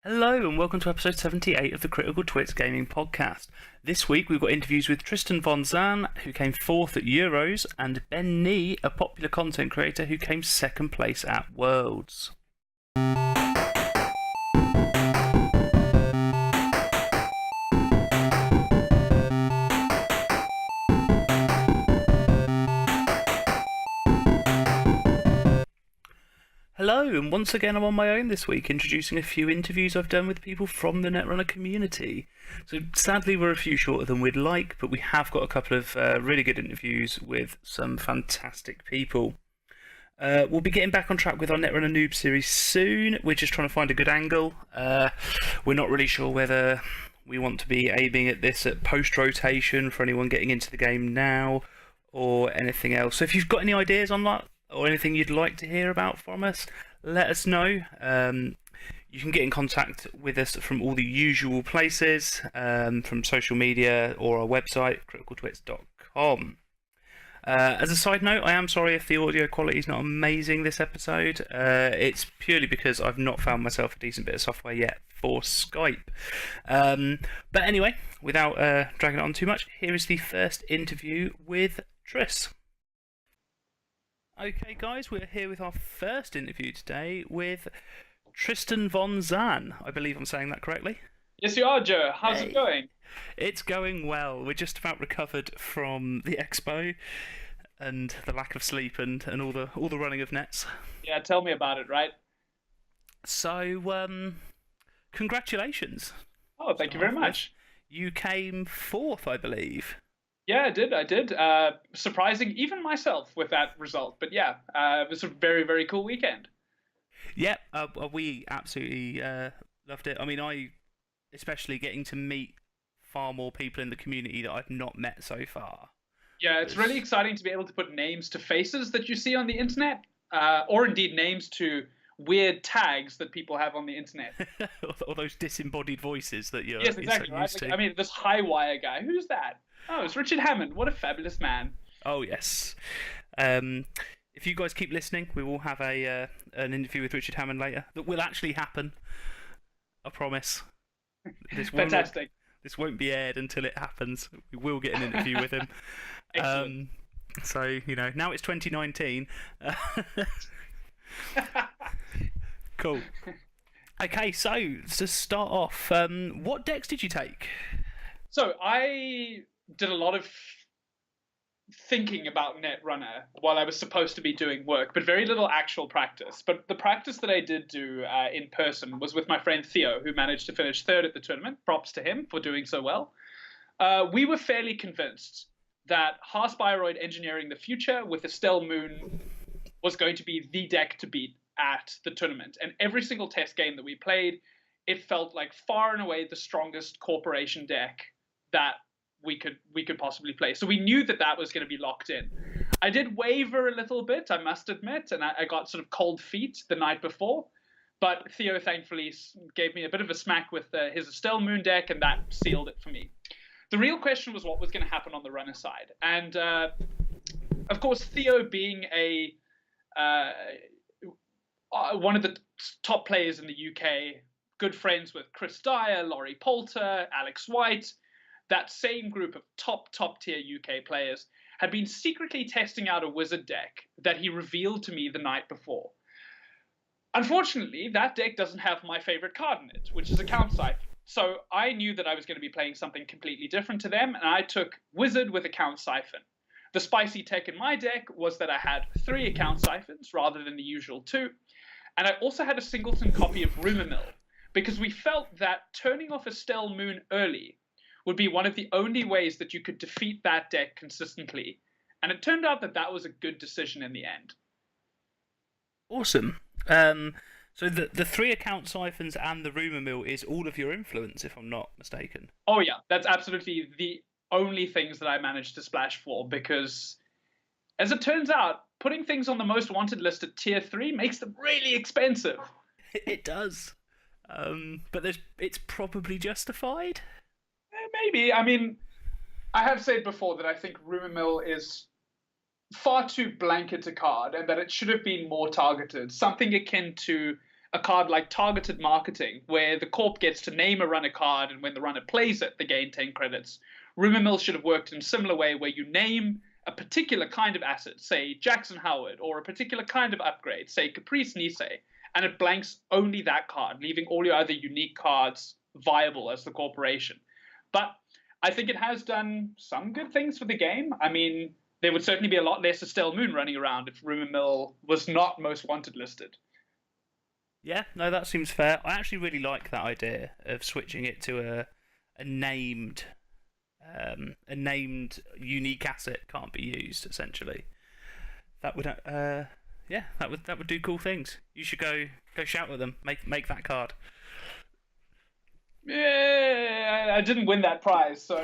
Hello and welcome to episode 78 of the Critical Twits Gaming Podcast. This week we've got interviews with Tristan Von Zahn, who came fourth at Euros, and Ben Nee, a popular content creator who came second place at Worlds. Hello, and once again I'm on my own this week, introducing a few interviews I've done with people from the Netrunner community. So sadly we're a few shorter than we'd like, but we have got a couple of really good interviews with some fantastic people. We'll be getting back on track with our Netrunner Noob series soon. We're just trying to find a good angle. We're not really sure whether we want to be aiming at this at post-rotation for anyone getting into the game now, or anything else. So if you've got any ideas on that, or anything you'd like to hear about from us, let us know. You can get in contact with us from all the usual places, from social media or our website, criticaltwits.com. As a side note, I am sorry if the audio quality is not amazing this episode. It's purely because I've not found myself a decent bit of software yet for Skype. But anyway, without dragging it on too much, here is the first interview with Tris. Okay, guys, we're here with our first interview today with Tristan Von Zahn. I believe I'm saying that correctly. Yes, you are, Joe. How's it going? It's going well. We're just about recovered from the expo and the lack of sleep and all the running of nets. Yeah, tell me about it, right? So, congratulations. Oh, thank you very much. You came fourth, I believe. Yeah, I did. Surprising even myself with that result. But yeah, it was a very, very cool weekend. Yeah, we absolutely loved it. I mean, especially getting to meet far more people in the community that I've not met so far. Yeah, it's really exciting to be able to put names to faces that you see on the internet, or indeed names to weird tags that people have on the internet. Or those disembodied voices that you're Yes, exactly. so Right? used to. I mean, this high wire guy. Who's that? Oh, it's Richard Hammond. What a fabulous man. Oh, yes. If you guys keep listening, we will have an interview with Richard Hammond later that will actually happen. I promise. Fantastic. This won't be aired until it happens. We will get an interview with him. Excellent. So, now it's 2019. Cool. Okay, so to start off, what decks did you take? So I did a lot of thinking about Netrunner while I was supposed to be doing work, but very little actual practice. But the practice that I did do in person was with my friend Theo, who managed to finish third at the tournament. Props to him for doing so well. We were fairly convinced that Haarspyroid engineering the future with Estelle Moon was going to be the deck to beat at the tournament. And every single test game that we played, it felt like far and away the strongest corporation deck that we could possibly play. So we knew that that was going to be locked in. I did waver a little bit, I must admit, and I got sort of cold feet the night before. But Theo thankfully gave me a bit of a smack with his Estelle Moon deck, and that sealed it for me. The real question was what was going to happen on the runner side. And of course, Theo being one of the top players in the UK, good friends with Chris Dyer, Laurie Poulter, Alex White, that same group of top tier UK players had been secretly testing out a wizard deck that he revealed to me the night before. Unfortunately, that deck doesn't have my favorite card in it, which is Account Siphon. So I knew that I was going to be playing something completely different to them, and I took Wizard with Account Siphon. The spicy tech in my deck was that I had 3 Account Siphons rather than the usual 2, and I also had a singleton copy of Rumor Mill, because we felt that turning off Estelle Moon early would be one of the only ways that you could defeat that deck consistently. And it turned out that that was a good decision in the end. Awesome. So the 3 Account Siphons and the Rumor Mill is all of your influence, if I'm not mistaken. Oh yeah, that's absolutely the only things that I managed to splash for, because as it turns out, putting things on the most wanted list at tier 3 makes them really expensive. It does. But it's probably justified. Maybe. I mean, I have said before that I think Rumor Mill is far too blanket a card and that it should have been more targeted. Something akin to a card like targeted marketing, where the corp gets to name a runner card, and when the runner plays it, they gain 10 credits. Rumor Mill should have worked in a similar way, where you name a particular kind of asset, say Jackson Howard, or a particular kind of upgrade, say Caprice Nisei, and it blanks only that card, leaving all your other unique cards viable as the corporation. But I think it has done some good things for the game. I mean, there would certainly be a lot less Estelle Moon running around if Rumor Mill was not most wanted listed. Yeah, no, that seems fair. I actually really like that idea of switching it to a named unique asset can't be used. Essentially, that would that would do cool things. You should go shout at them. Make that card. Yeah, I didn't win that prize, so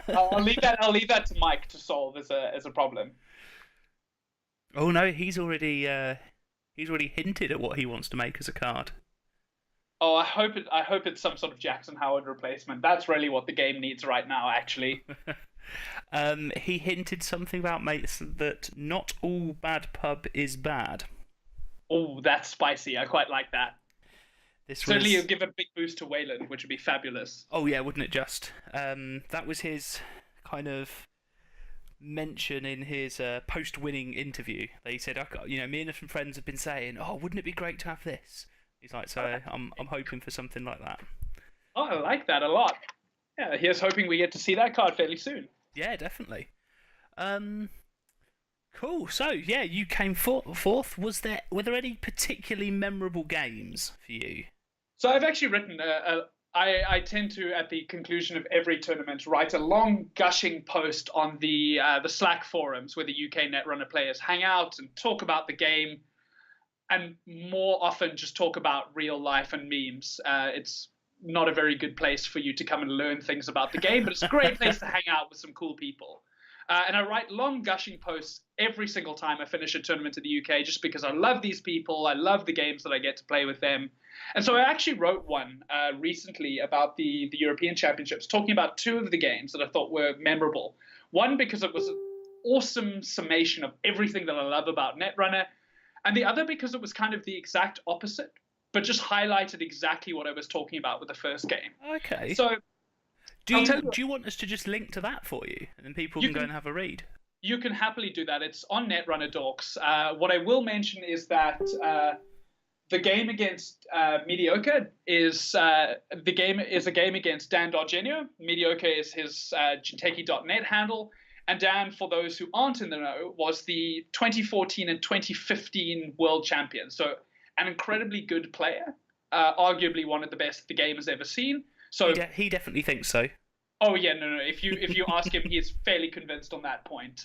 I'll leave that to Mike to solve as a problem. Oh no, he's already hinted at what he wants to make as a card. Oh, I hope it's some sort of Jackson Howard replacement. That's really what the game needs right now, actually. He hinted something about mates that not all bad pub is bad. Oh, that's spicy. I quite like that. Certainly, it'll give a big boost to Wayland, which would be fabulous. Oh yeah, wouldn't it just? That was his kind of mention in his post-winning interview. They said, me and some friends have been saying, oh, wouldn't it be great to have this? He's like, so I'm hoping for something like that. Oh, I like that a lot. Yeah, here's hoping we get to see that card fairly soon. Yeah, definitely. Cool. So yeah, you came fourth. Were there any particularly memorable games for you? So I've actually written I tend to, at the conclusion of every tournament, write a long gushing post on the Slack forums where the UK Netrunner players hang out and talk about the game, and more often just talk about real life and memes. It's not a very good place for you to come and learn things about the game, but it's a great place to hang out with some cool people. And I write long gushing posts every single time I finish a tournament in the UK, just because I love these people. I love the games that I get to play with them. And so I actually wrote one recently about the European Championships, talking about two of the games that I thought were memorable. One, because it was an awesome summation of everything that I love about Netrunner, and the other because it was kind of the exact opposite, but just highlighted exactly what I was talking about with the first game. Okay. So do you want us to just link to that for you, and then people can go and have a read? You can happily do that. It's on Netrunner Dorks. What I will mention is that the game against Mediocre is a game against Dan Dargenio. Mediocre is his Jinteki.net handle. And Dan, for those who aren't in the know, was the 2014 and 2015 world champion. So an incredibly good player, arguably one of the best the game has ever seen. So he definitely thinks so. Oh yeah, no. If you ask him, he is fairly convinced on that point.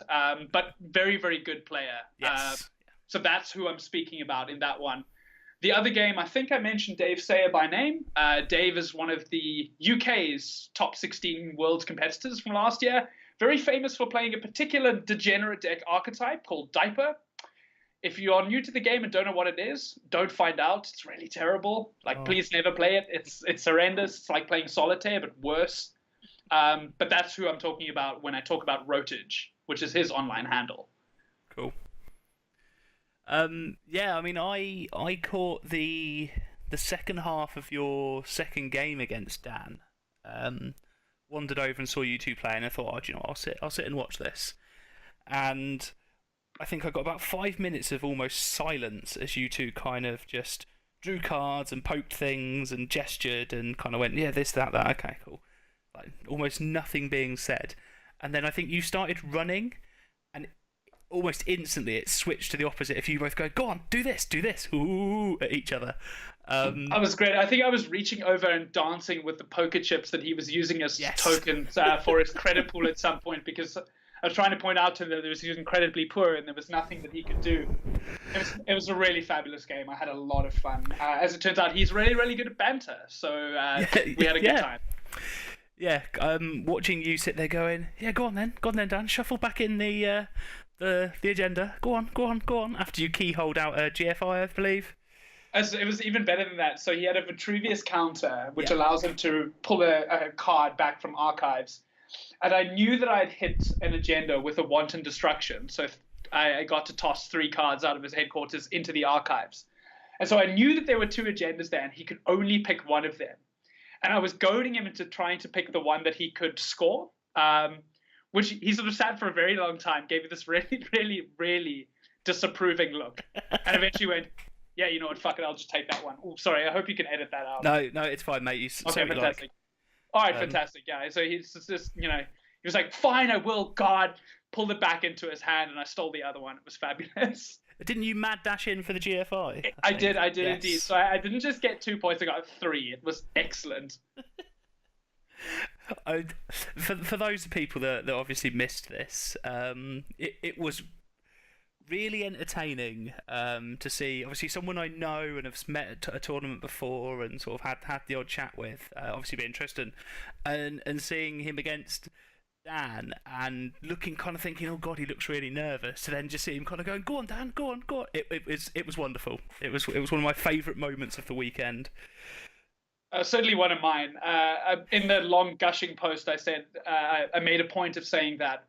But very, very good player. Yes. So that's who I'm speaking about in that one. The other game, I think I mentioned Dave Sayer by name. Dave is one of the UK's top 16 world competitors from last year. Very famous for playing a particular degenerate deck archetype called Diaper. If you are new to the game and don't know what it is, don't find out. It's really terrible. Please never play it. It's horrendous. It's like playing Solitaire, but worse. But that's who I'm talking about when I talk about Rotage, which is his online handle. Cool. Yeah, I mean, I caught the second half of your second game against Dan. Wandered over and saw you two play, and I thought, I'll sit and watch this. And I think I got about 5 minutes of almost silence as you two kind of just drew cards and poked things and gestured and kind of went, yeah, this, that, okay, cool. Like almost nothing being said. And then I think you started running, and almost instantly it switched to the opposite. If you both go on, do this, ooh, at each other. That was great. I think I was reaching over and dancing with the poker chips that he was using as tokens for his credit pool at some point, because I was trying to point out to him that he was incredibly poor and there was nothing that he could do. It was a really fabulous game. I had a lot of fun. As it turns out, he's really, really good at banter, so we had a good time. Yeah, watching you sit there going, yeah, go on then, Dan, shuffle back in the agenda. Go on. After you keyholed out a GFI, I believe. It was even better than that. So he had a Vitruvius counter, which allows him to pull a card back from archives. And I knew that I'd hit an agenda with a wanton destruction. So I got to toss 3 cards out of his headquarters into the archives. And so I knew that there were two agendas there, and he could only pick one of them. And I was goading him into trying to pick the one that he could score, which he sort of sat for a very long time, gave me this really, really, really disapproving look, and eventually went, "Yeah, you know what? Fuck it, I'll just take that one." Oh, sorry. I hope you can edit that out. No, it's fine, mate. Okay, fantastic. All right, fantastic. Yeah. So he's just, he was like, "Fine, I will." God, pulled it back into his hand, and I stole the other one. It was fabulous. Didn't you mad dash in for the GFI? I did yes. Indeed. So I didn't just get 2 points; I got 3. It was excellent. For those people that obviously missed this, it was really entertaining to see. Obviously, someone I know and have met at a tournament before and sort of had the odd chat with. Obviously, being Tristan, and seeing him against Dan and kind of thinking, oh god, he looks really nervous. To then just see him kind of going, go on, Dan, go on, go on. It was wonderful. It was one of my favourite moments of the weekend. Certainly one of mine. In the long gushing post, I said I made a point of saying that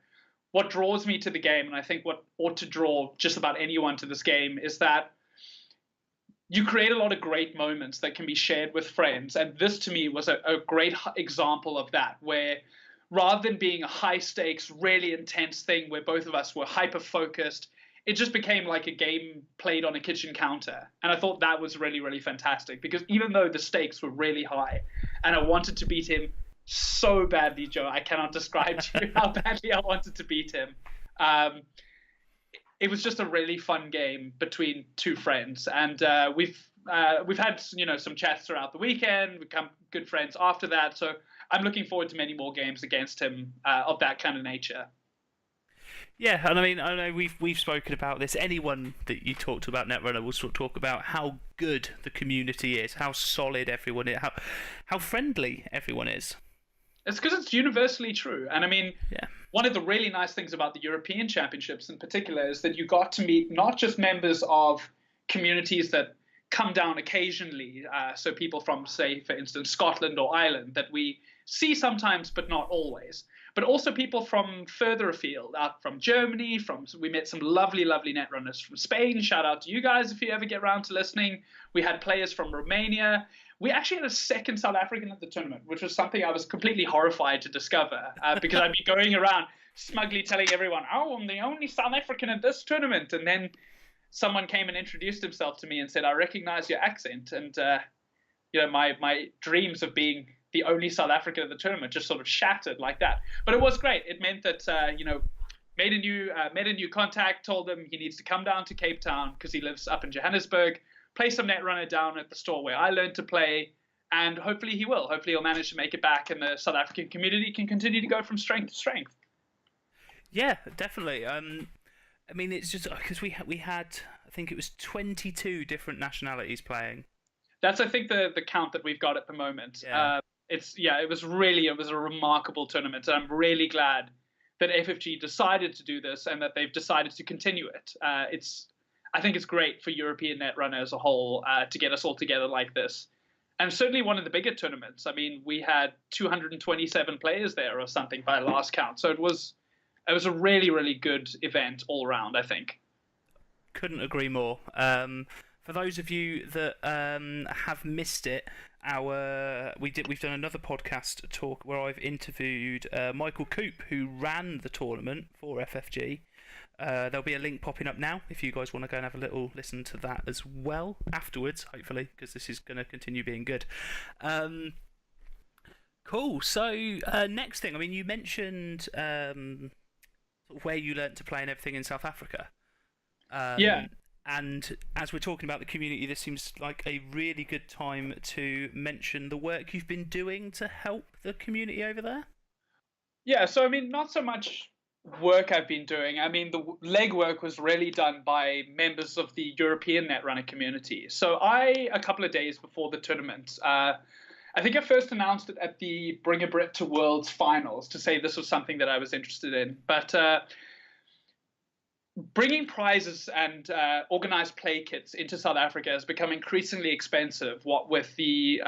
what draws me to the game, and I think what ought to draw just about anyone to this game, is that you create a lot of great moments that can be shared with friends. And this, to me, was a great example of that, where rather than being a high-stakes, really intense thing where both of us were hyper-focused, it just became like a game played on a kitchen counter. And I thought that was really, really fantastic, because even though the stakes were really high and I wanted to beat him so badly, Joe, I cannot describe to you how badly I wanted to beat him. It was just a really fun game between two friends. And we've had, some chats throughout the weekend. We've become good friends after that. So I'm looking forward to many more games against him of that kind of nature. Yeah, and I know we've spoken about this. Anyone that you talk to about Netrunner will sort of talk about how good the community is, how solid everyone is, how friendly everyone is. It's because it's universally true. And one of the really nice things about the European Championships in particular is that you got to meet not just members of communities that come down occasionally, so people from, say, for instance, Scotland or Ireland that we see sometimes but not always, but also people from further afield, out from Germany. We met some lovely, lovely netrunners from Spain. Shout out to you guys if you ever get around to listening. We had players from Romania. We actually had a second South African at the tournament, which was something I was completely horrified to discover because I'd be going around smugly telling everyone, oh, I'm the only South African at this tournament. And then someone came and introduced himself to me and said, I recognize your accent. And, my dreams of being the only South African at the tournament just sort of shattered like that. But it was great. It meant that, made a new contact, told him he needs to come down to Cape Town because he lives up in Johannesburg, play some Netrunner down at the store where I learned to play, and hopefully he will. Hopefully he'll manage to make it back, and the South African community can continue to go from strength to strength. Yeah, definitely. It's just because we had, I think it was 22 different nationalities playing. That's, I think, the count that we've got at the moment. Yeah. It was a remarkable tournament, and I'm really glad that FFG decided to do this and that they've decided to continue it. I think it's great for European Netrunner as a whole to get us all together like this. And certainly one of the bigger tournaments. We had 227 players there or something by last count. So it was a really, really good event all around, I think. Couldn't agree more. For those of you that have missed it, we've done another podcast talk where I've interviewed Michael Coop, who ran the tournament for FFG. There'll be a link popping up now if you guys want to go and have a little listen to that as well afterwards, hopefully, because this is going to continue being good. Cool. So next thing, you mentioned where you learnt to play and everything in South Africa. Yeah. And as we're talking about the community, this seems like a really good time to mention the work you've been doing to help the community over there. Yeah, so not so much work I've been doing. The legwork was really done by members of the European Netrunner community. So a couple of days before the tournament, I think I first announced it at the Bring a Brit to Worlds finals to say this was something that I was interested in. But bringing prizes and organized play kits into South Africa has become increasingly expensive, what with the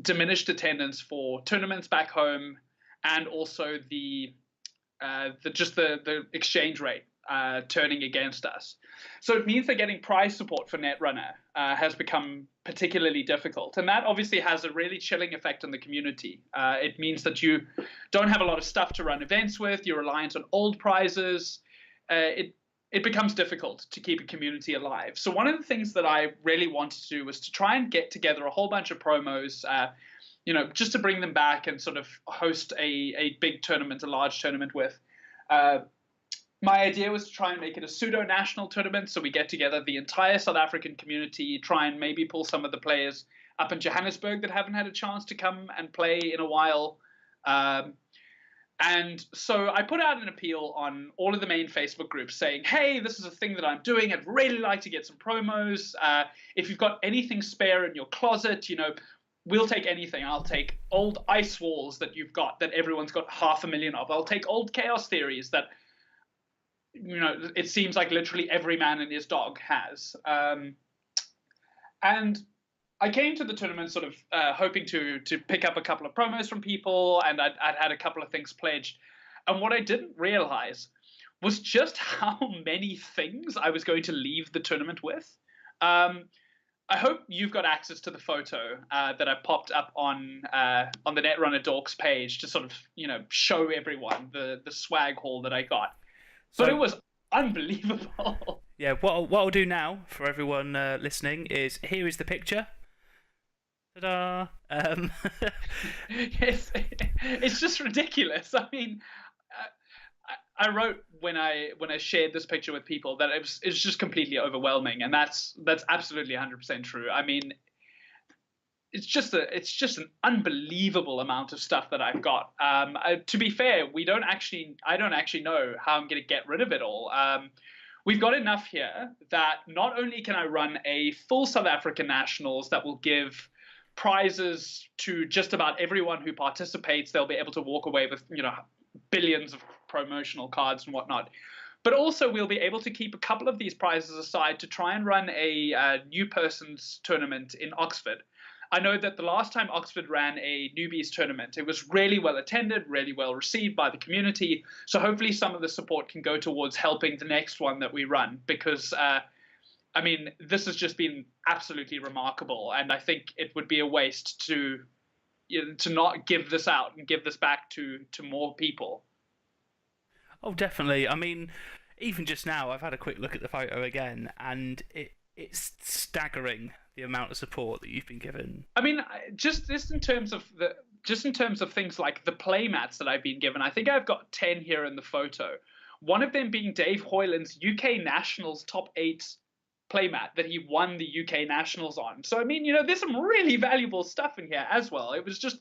diminished attendance for tournaments back home and also the exchange rate. turning against us. So it means that getting prize support for Netrunner has become particularly difficult. And that obviously has a really chilling effect on the community. It means that you don't have a lot of stuff to run events with. You're reliant on old prizes. It becomes difficult to keep a community alive. So one of the things that I really wanted to do was to try and get together a whole bunch of promos, just to bring them back and sort of host a big tournament, a large tournament with. My idea was to try and make it a pseudo-national tournament, so we get together the entire South African community, try and maybe pull some of the players up in Johannesburg that haven't had a chance to come and play in a while. And so I put out an appeal on all of the main Facebook groups saying, hey, this is a thing that I'm doing. I'd really like to get some promos. If you've got anything spare in your closet, we'll take anything. I'll take old ice walls that you've got that everyone's got 500,000 of. I'll take old chaos theories that it seems like literally every man and his dog has. And I came to the tournament sort of hoping to pick up a couple of promos from people, and I'd had a couple of things pledged. And what I didn't realize was just how many things I was going to leave the tournament with. I hope you've got access to the photo that I popped up on the Netrunner Dorks page to sort of show everyone the swag haul that I got. But it was unbelievable. Yeah, what I'll do now for everyone listening is, here is the picture. Ta-da! It's just ridiculous. I mean, I wrote when I shared this picture with people that it's just completely overwhelming, and that's absolutely 100% true. I mean, it's just an unbelievable amount of stuff that I've got. To be fair, I don't actually know how I'm going to get rid of it all. We've got enough here that not only can I run a full South African Nationals that will give prizes to just about everyone who participates. They'll be able to walk away with billions of promotional cards and whatnot. But also we'll be able to keep a couple of these prizes aside to try and run a new persons tournament in Oxford. I know that the last time Oxford ran a newbies tournament, it was really well attended, really well received by the community. So hopefully some of the support can go towards helping the next one that we run, because this has just been absolutely remarkable. And I think it would be a waste to not give this out and give this back to more people. Oh, definitely. I mean, even just now, I've had a quick look at the photo again, and it's staggering the amount of support that you've been given. I mean, just in terms of things like the play mats that I've been given, I think I've got 10 here in the photo. One of them being Dave Hoyland's UK Nationals top 8 playmat that he won the UK Nationals on. So I mean, there's some really valuable stuff in here as well. It was just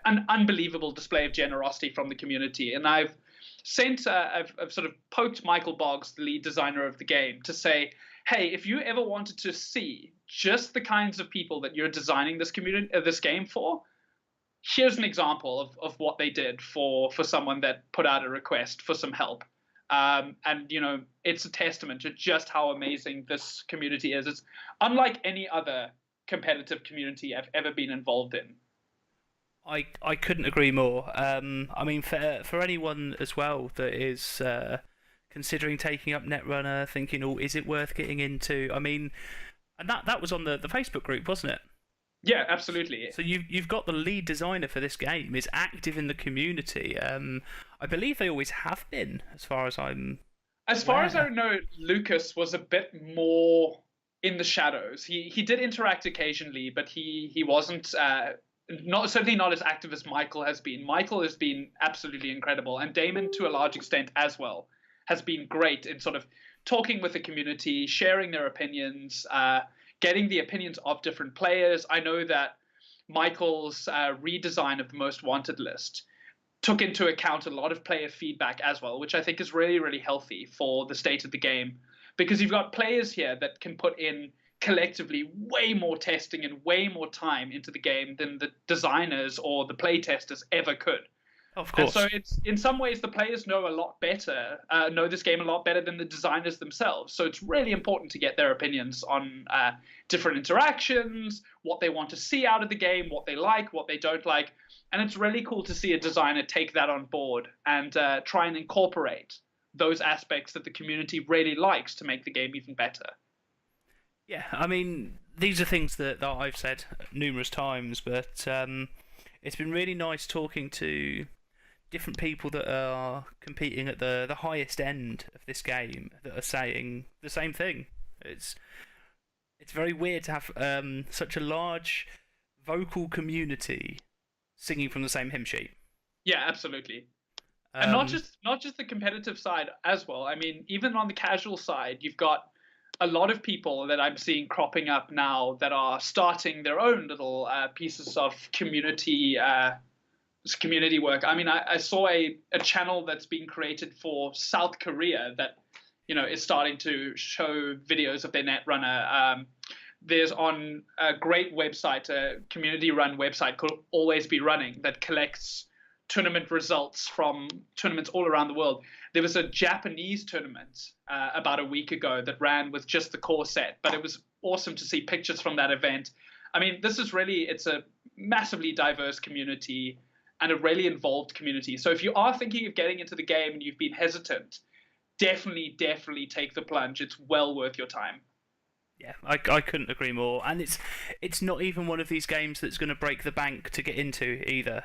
an unbelievable display of generosity from the community, and I've sort of poked Michael Boggs, the lead designer of the game, to say, hey, if you ever wanted to see just the kinds of people that you're designing this game for, here's an example of what they did for someone that put out a request for some help. And it's a testament to just how amazing this community is. It's unlike any other competitive community I've ever been involved in. I couldn't agree more. I mean, for anyone as well that is considering taking up Netrunner, thinking, oh, is it worth getting into? I mean, and that was on the Facebook group, wasn't it? Yeah, absolutely. So you've got the lead designer for this game is active in the community. I believe they always have been, as far as I'm As far as I know, Lucas was a bit more in the shadows. He did interact occasionally, but he wasn't certainly not as active as Michael has been. Michael has been absolutely incredible, and Damon to a large extent as well has been great in sort of talking with the community, sharing their opinions, getting the opinions of different players. I know that Michael's redesign of the Most Wanted list took into account a lot of player feedback as well, which I think is really, really healthy for the state of the game, because you've got players here that can put in collectively way more testing and way more time into the game than the designers or the play testers ever could. Of course. And so it's, in some ways, the players know this game a lot better than the designers themselves. So it's really important to get their opinions on different interactions, what they want to see out of the game, what they like, what they don't like. And it's really cool to see a designer take that on board and try and incorporate those aspects that the community really likes to make the game even better. Yeah, I mean, these are things that I've said numerous times, but it's been really nice talking to different people that are competing at the highest end of this game that are saying the same thing. It's very weird to have such a large vocal community singing from the same hymn sheet. Yeah, absolutely. And not just the competitive side as well. I mean, even on the casual side, you've got a lot of people that I'm seeing cropping up now that are starting their own little pieces of community work. I mean, I saw a channel that's being created for South Korea that, is starting to show videos of their Netrunner. There's on a great website, a community-run website called Always Be Running that collects tournament results from tournaments all around the world. There was a Japanese tournament about a week ago that ran with just the core set, but it was awesome to see pictures from that event. I mean, it's a massively diverse community and a really involved community. So if you are thinking of getting into the game and you've been hesitant, definitely take the plunge. It's well worth your time. Yeah, I couldn't agree more. And it's not even one of these games that's going to break the bank to get into either.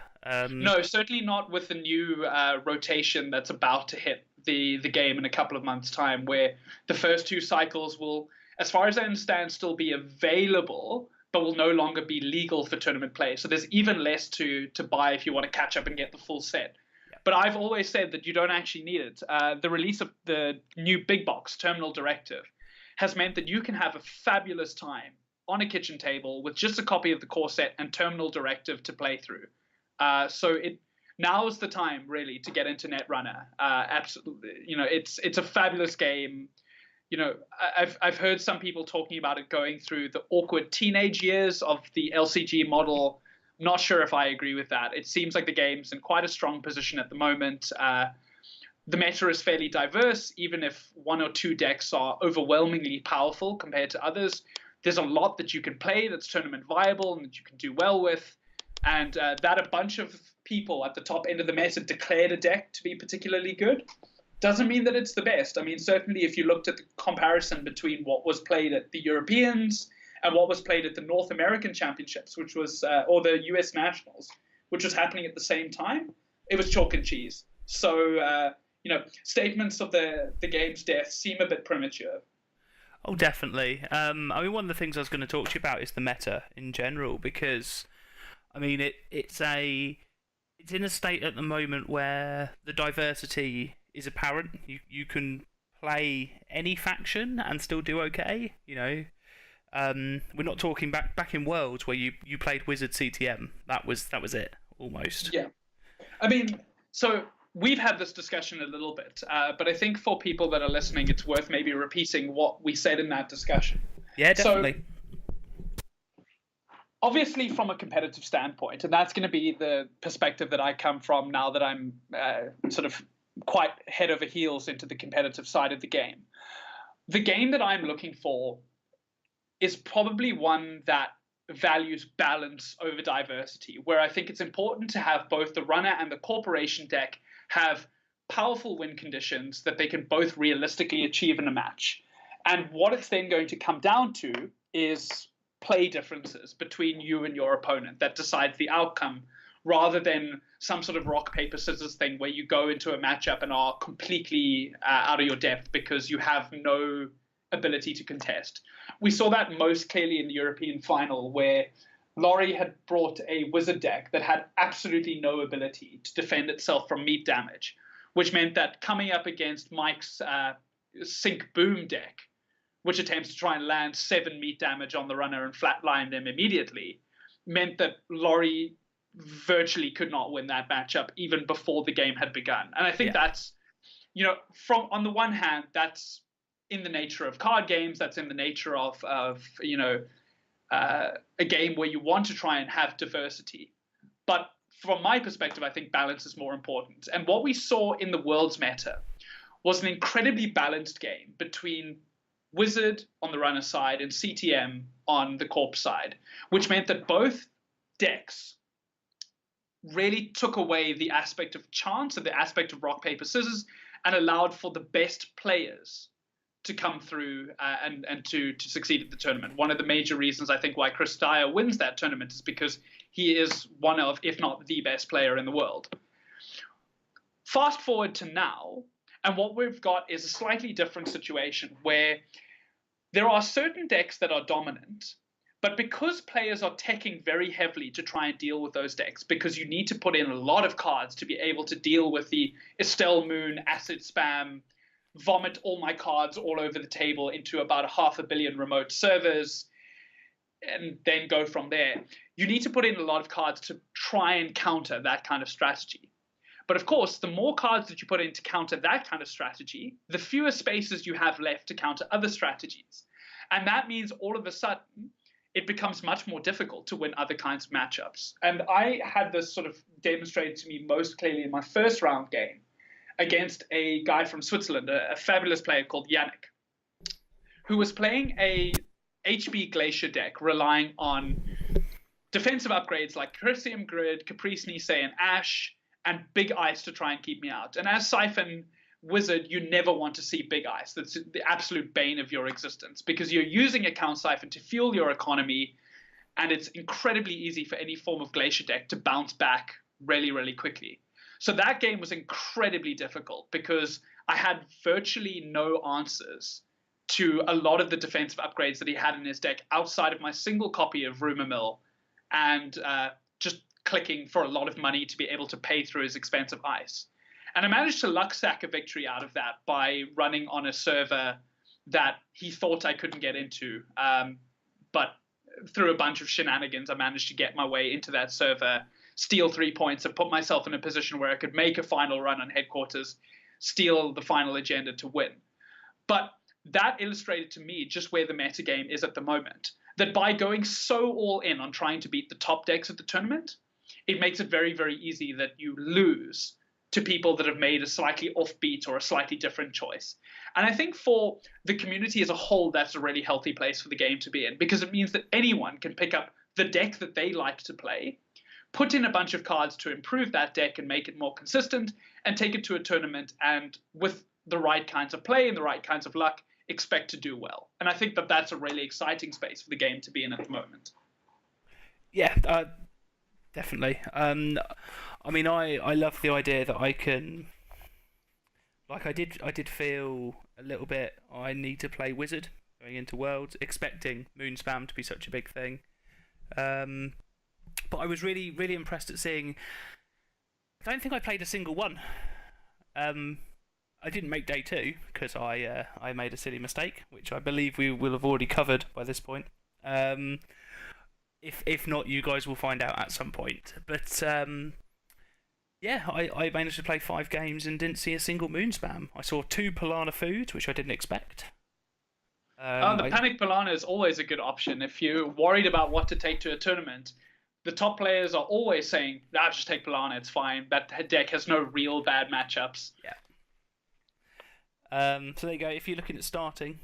No, certainly not with the new rotation that's about to hit the game in a couple of months' time, where the first two cycles will, as far as I understand, still be available, but will no longer be legal for tournament play. So there's even less to buy if you want to catch up and get the full set. Yeah. But I've always said that you don't actually need it. The release of the new big box Terminal Directive has meant that you can have a fabulous time on a kitchen table with just a copy of the core set and Terminal Directive to play through. So now is the time really to get into Netrunner. Absolutely, it's a fabulous game. I've heard some people talking about it going through the awkward teenage years of the LCG model. Not sure if I agree with that. It seems like the game's in quite a strong position at the moment. The meta is fairly diverse, even if one or two decks are overwhelmingly powerful compared to others. There's a lot that you can play that's tournament viable and that you can do well with. And that a bunch of people at the top end of the meta declared a deck to be particularly good doesn't mean that it's the best. I mean, certainly if you looked at the comparison between what was played at the Europeans and what was played at the North American Championships, which was, or the US Nationals, which was happening at the same time, it was chalk and cheese. So, statements of the game's death seem a bit premature. Oh, definitely. I mean, one of the things I was going to talk to you about is the meta in general, because, I mean, it's in a state at the moment where the diversity is apparent. You can play any faction and still do okay. We're not talking back in Worlds where you played Wizard CTM. That was it almost. Yeah, I mean, so we've had this discussion a little bit, but I think for people that are listening, it's worth maybe repeating what we said in that discussion. Yeah, definitely. So, obviously, from a competitive standpoint, and that's going to be the perspective that I come from now that I'm sort of quite head over heels into the competitive side of the game. The game that I'm looking for is probably one that values balance over diversity, where I think it's important to have both the runner and the corporation deck have powerful win conditions that they can both realistically achieve in a match. And what it's then going to come down to is play differences between you and your opponent that decides the outcome, rather than some sort of rock, paper, scissors thing where you go into a matchup and are completely out of your depth because you have no ability to contest. We saw that most clearly in the European final, where Laurie had brought a wizard deck that had absolutely no ability to defend itself from meat damage, which meant that coming up against Mike's Sync Boom deck, which attempts to try and land 7 meat damage on the runner and flatline them immediately, meant that Laurie virtually could not win that matchup even before the game had begun. And I think that's, from on the one hand, that's in the nature of card games, that's in the nature of a game where you want to try and have diversity. But from my perspective, I think balance is more important. And what we saw in the Worlds meta was an incredibly balanced game between Wizard on the runner side and CTM on the corp side, which meant that both decks really took away the aspect of chance and the aspect of rock, paper, scissors, and allowed for the best players to come through and to succeed at the tournament. One of the major reasons I think why Chris Dyer wins that tournament is because he is one of, if not the best player in the world. Fast forward to now, and what we've got is a slightly different situation where there are certain decks that are dominant, but because players are teching very heavily to try and deal with those decks, because you need to put in a lot of cards to be able to deal with the Estelle Moon, Acid Spam, vomit all my cards all over the table into about 500 million remote servers, and then go from there. You need to put in a lot of cards to try and counter that kind of strategy. But of course, the more cards that you put in to counter that kind of strategy, the fewer spaces you have left to counter other strategies. And that means all of a sudden, it becomes much more difficult to win other kinds of matchups. And I had this sort of demonstrated to me most clearly in my first round game against a guy from Switzerland, a fabulous player called Yannick, who was playing a HB Glacier deck relying on defensive upgrades like Crisium Grid, Caprice Nisei, and Ash, and Big Ice to try and keep me out. And as Siphon Wizard, you never want to see Big Ice. That's the absolute bane of your existence, because you're using Account Siphon to fuel your economy, and it's incredibly easy for any form of Glacier deck to bounce back really, really quickly. So that game was incredibly difficult because I had virtually no answers to a lot of the defensive upgrades that he had in his deck outside of my single copy of Rumor Mill and just clicking for a lot of money to be able to pay through his expensive ice. And I managed to luck sack a victory out of that by running on a server that he thought I couldn't get into. But through a bunch of shenanigans, I managed to get my way into that server, steal 3 points, and put myself in a position where I could make a final run on headquarters, steal the final agenda to win. But that illustrated to me just where the metagame is at the moment. That by going so all in on trying to beat the top decks at the tournament, it makes it very, very easy that you lose to people that have made a slightly offbeat or a slightly different choice. And I think for the community as a whole, that's a really healthy place for the game to be in, because it means that anyone can pick up the deck that they like to play, put in a bunch of cards to improve that deck and make it more consistent, and take it to a tournament, and with the right kinds of play and the right kinds of luck, expect to do well. And I think that that's a really exciting space for the game to be in at the moment. Yeah, definitely. I mean, I love the idea that I can, like I did feel a little bit I need to play Wizard going into Worlds, expecting Moon Spam to be such a big thing. But I was really, really impressed at seeing, I don't think I played a single one. I didn't make day 2 because I made a silly mistake, which I believe we will have already covered by this point. If not, you guys will find out at some point. But yeah, I managed to play 5 games and didn't see a single Moon Spam. I saw 2 Polana Foods, which I didn't expect. The Panic Polana is always a good option. If you're worried about what to take to a tournament, the top players are always saying, just take Polana, it's fine. That deck has no real bad matchups. Yeah. So there you go. If you're looking at starting,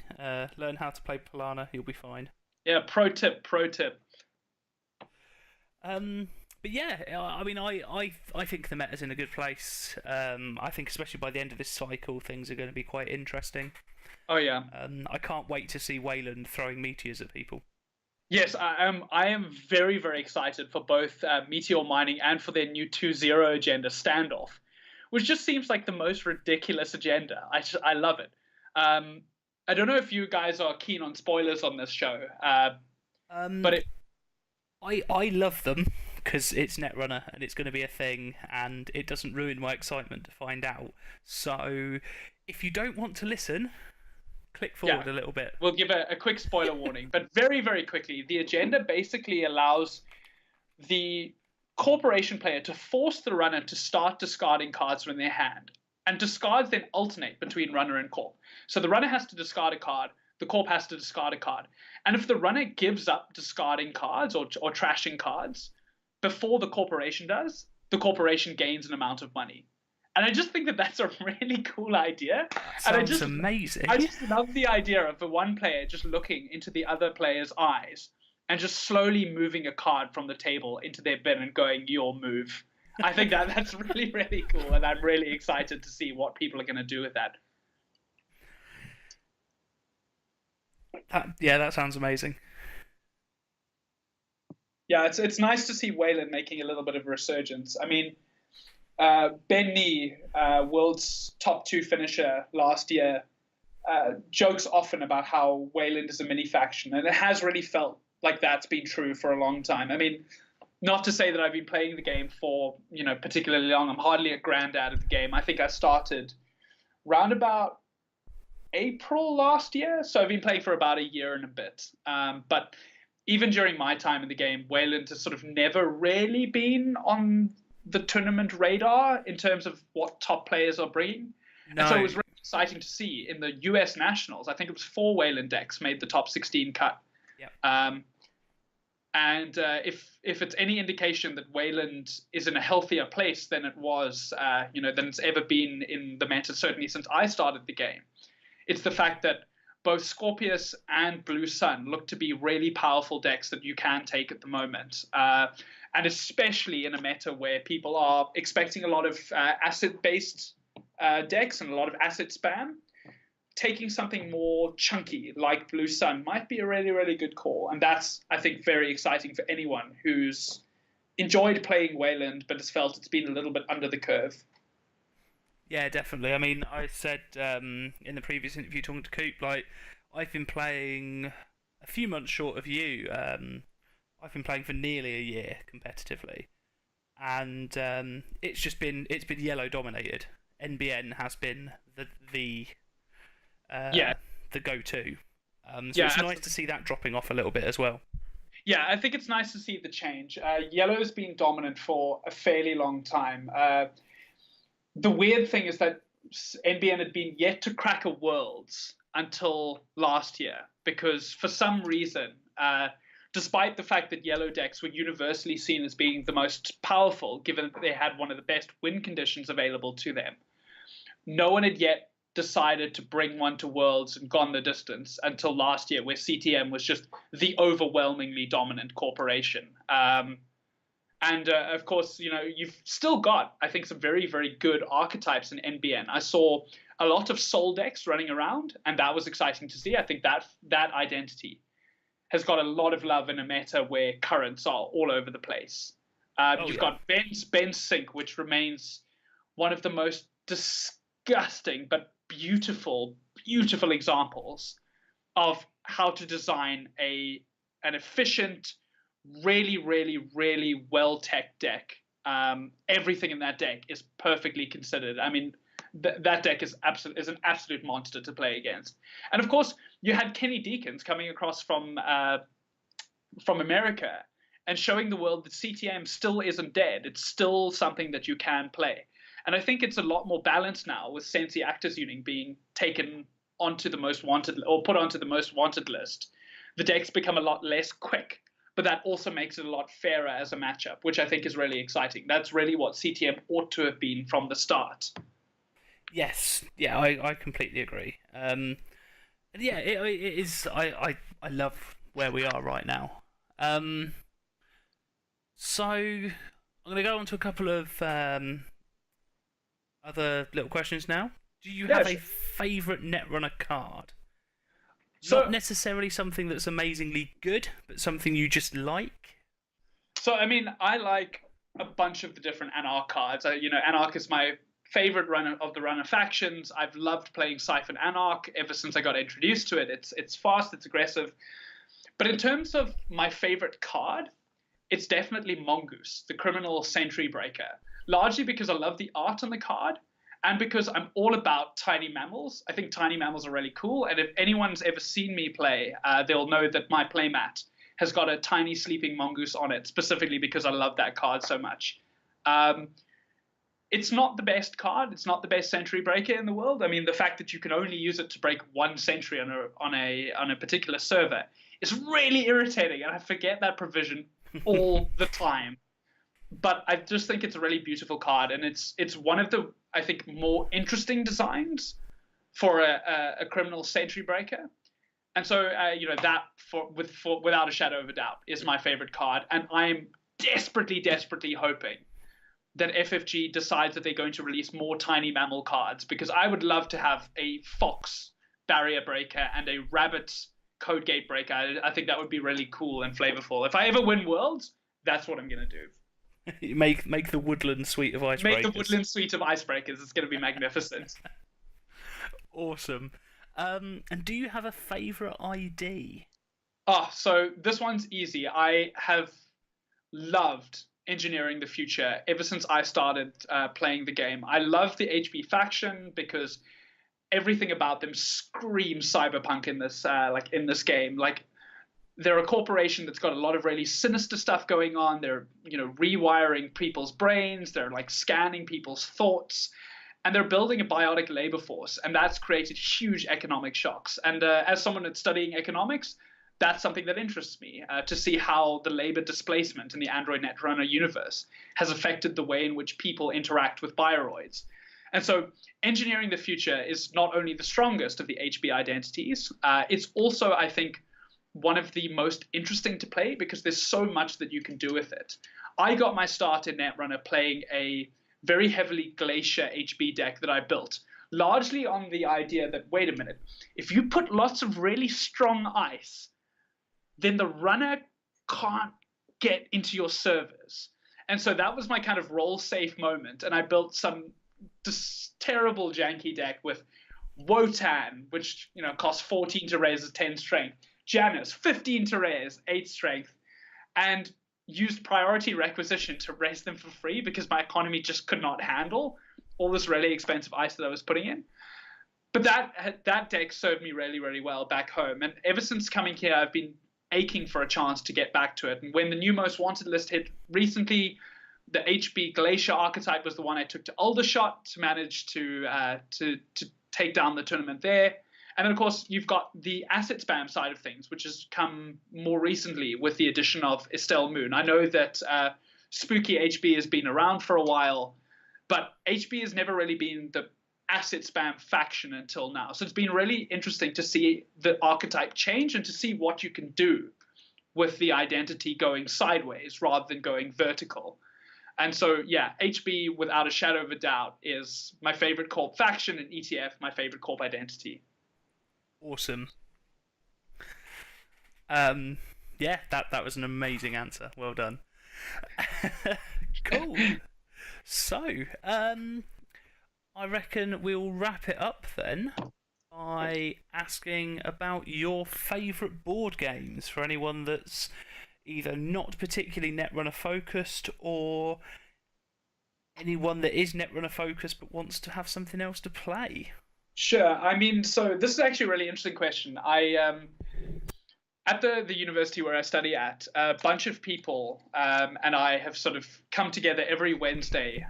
learn how to play Polana, you'll be fine. Yeah, pro tip. But yeah, I mean, I think the meta's in a good place. I think especially by the end of this cycle, things are going to be quite interesting. Oh yeah. I can't wait to see Wayland throwing meteors at people. Yes, I am very, very excited for both Meteor Mining and for their new 2-0 agenda, Standoff, which just seems like the most ridiculous agenda. I love it. I don't know if you guys are keen on spoilers on this show, but I love them because it's Netrunner and it's going to be a thing, and it doesn't ruin my excitement to find out. So if you don't want to listen, click forward a little bit. We'll give a quick spoiler warning, but very, very quickly. The agenda basically allows the corporation player to force the runner to start discarding cards from their hand, and discards then alternate between runner and corp. So the runner has to discard a card, the corp has to discard a card, and if the runner gives up discarding cards or trashing cards before the corporation does, the corporation gains an amount of money. And I just think that that's a really cool idea. Sounds amazing. I just love the idea of the one player just looking into the other player's eyes and just slowly moving a card from the table into their bin and going, your move. I think that's really, really cool, and I'm really excited to see what people are going to do with that. That sounds amazing. Yeah, it's nice to see Wayland making a little bit of a resurgence. I mean, Ben Nee, world's top 2 finisher last year, jokes often about how Wayland is a mini faction, and it has really felt like that's been true for a long time. I mean, not to say that I've been playing the game for, particularly long. I'm hardly a granddad of the game. I think I started round about April last year, so I've been playing for about a year and a bit. But even during my time in the game, Wayland has sort of never really been on the tournament radar in terms of what top players are bringing. No. And so it was really exciting to see in the US Nationals. I think it was 4 Wayland decks made the top 16 cut. Yep. And if it's any indication that Wayland is in a healthier place than it was, than it's ever been in the meta, certainly since I started the game, it's the fact that both Scorpius and Blue Sun look to be really powerful decks that you can take at the moment. And especially in a meta where people are expecting a lot of asset-based decks and a lot of asset spam, taking something more chunky like Blue Sun might be a really, really good call. And that's, I think, very exciting for anyone who's enjoyed playing Wayland but has felt it's been a little bit under the curve. Yeah, definitely. I mean, I said in the previous interview talking to Coop, like, I've been playing a few months short of you. I've been playing for nearly a year competitively, and it's been yellow dominated. NBN has been the go-to. So it's nice to see that dropping off a little bit as well. Yeah, I think it's nice to see the change. Yellow's been dominant for a fairly long time. The weird thing is that NBN had been yet to crack a Worlds until last year, because for some reason, despite the fact that yellow decks were universally seen as being the most powerful, given that they had one of the best win conditions available to them, no one had yet decided to bring one to Worlds and gone the distance until last year, where CTM was just the overwhelmingly dominant corporation. And of course, you've still got, I think, some very, very good archetypes in NBN. I saw a lot of Soul decks running around, and that was exciting to see. I think that identity has got a lot of love in a meta where currents are all over the place. You've got Ben's Sync, which remains one of the most disgusting but beautiful, beautiful examples of how to design an efficient, really, really, really well-tech deck. Everything in that deck is perfectly considered. I mean, that deck is an absolute monster to play against. And of course, you had Kenny Deacons coming across from America and showing the world that CTM still isn't dead. It's still something that you can play. And I think it's a lot more balanced now with Sensi Actors Union being taken onto the most wanted, or put onto the most wanted list. The decks become a lot less quick, but that also makes it a lot fairer as a matchup, which I think is really exciting. That's really what CTM ought to have been from the start. Yes, yeah, I completely agree. And yeah, it is. I love where we are right now. So I'm going to go on to a couple of other little questions now. Do you have a favourite Netrunner card? So, not necessarily something that's amazingly good, but something you just like? So, I mean, I like a bunch of the different Anarch cards. Anarch is my favorite runner of the runner factions. I've loved playing Siphon Anarch ever since I got introduced to it. It's fast, it's aggressive. But in terms of my favorite card, it's definitely Mongoose, the Criminal Sentry Breaker. Largely because I love the art on the card, and because I'm all about tiny mammals. I think tiny mammals are really cool, and if anyone's ever seen me play, they'll know that my playmat has got a tiny sleeping mongoose on it, specifically because I love that card so much. It's not the best card. It's not the best sentry breaker in the world. I mean, the fact that you can only use it to break one sentry on a particular server is really irritating, and I forget that provision all the time. But I just think it's a really beautiful card, and it's one of the, I think, more interesting designs for a criminal sentry breaker. And so that without a shadow of a doubt is my favorite card, and I'm desperately hoping that FFG decides that they're going to release more tiny mammal cards, because I would love to have a fox barrier breaker and a rabbit code gate breaker. I think that would be really cool and flavorful. If I ever win Worlds, that's what I'm going to do. Make the woodland suite of icebreakers. Make the woodland suite of icebreakers. It's going to be magnificent. Awesome. And do you have a favourite ID? So this one's easy. I have loved Engineering the Future ever since I started playing the game. I love the HB faction because everything about them screams cyberpunk in this game. Like, they're a corporation that's got a lot of really sinister stuff going on. They're, rewiring people's brains. They're like scanning people's thoughts, and they're building a biotic labor force, and that's created huge economic shocks. And as someone that's studying economics, that's something that interests me, to see how the labor displacement in the Android Netrunner universe has affected the way in which people interact with bioroids. And so Engineering the Future is not only the strongest of the HB identities, it's also, I think, one of the most interesting to play because there's so much that you can do with it. I got my start in Netrunner playing a very heavily Glacier HB deck that I built, largely on the idea that, wait a minute, if you put lots of really strong ice, then the runner can't get into your servers. And so that was my kind of roll safe moment. And I built some terrible janky deck with Wotan, which costs 14 to raise, 10 strength. Janus, 15 to raise, 8 strength. And used priority requisition to raise them for free because my economy just could not handle all this really expensive ice that I was putting in. But that deck served me really, really well back home. And ever since coming here, I've been aching for a chance to get back to it. And when the new most wanted list hit recently, the HB Glacier archetype was the one I took to Aldershot to manage to take down the tournament there. And then, of course, you've got the asset spam side of things, which has come more recently with the addition of Estelle Moon. I know that Spooky HB has been around for a while, but HB has never really been the asset spam faction until now. So it's been really interesting to see the archetype change and to see what you can do with the identity going sideways rather than going vertical. And so, yeah, HB, without a shadow of a doubt, is my favorite corp faction, and ETF, my favorite corp identity. Awesome. Yeah, that was an amazing answer. Well done. Cool. So, I reckon we'll wrap it up then by asking about your favourite board games for anyone that's either not particularly Netrunner focused or anyone that is Netrunner focused but wants to have something else to play. Sure. I mean, so this is actually a really interesting question. At the university where I study at, a bunch of people and I have sort of come together every Wednesday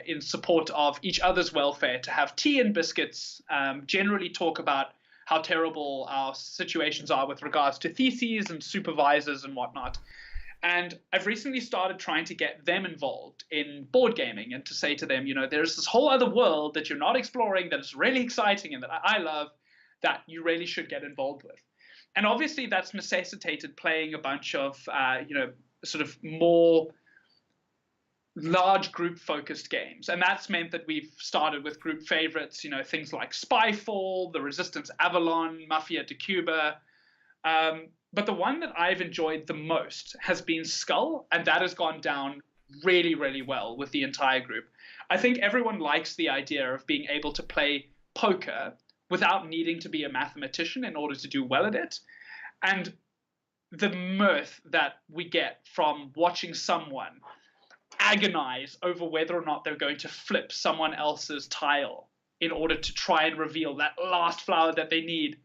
in support of each other's welfare to have tea and biscuits, generally talk about how terrible our situations are with regards to theses and supervisors and whatnot. And I've recently started trying to get them involved in board gaming and to say to them, there's this whole other world that you're not exploring that is really exciting and that I love that you really should get involved with. And obviously that's necessitated playing a bunch of, sort of more large group focused games. And that's meant that we've started with group favorites, things like Spyfall, The Resistance Avalon, Mafia de Cuba. But the one that I've enjoyed the most has been Skull, and that has gone down really, really well with the entire group. I think everyone likes the idea of being able to play poker without needing to be a mathematician in order to do well at it. And the mirth that we get from watching someone agonize over whether or not they're going to flip someone else's tile in order to try and reveal that last flower that they need,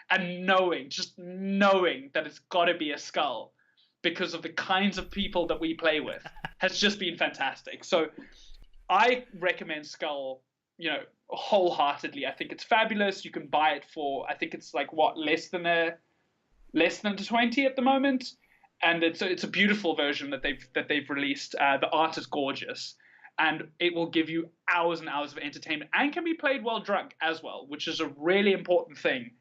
and just knowing that it's got to be a skull because of the kinds of people that we play with has just been fantastic. So I recommend Skull, wholeheartedly. I think it's fabulous. You can buy it for, I think it's like less than 20 at the moment, and it's a beautiful version that they've released. The art is gorgeous, and it will give you hours and hours of entertainment and can be played while drunk as well, which is a really important thing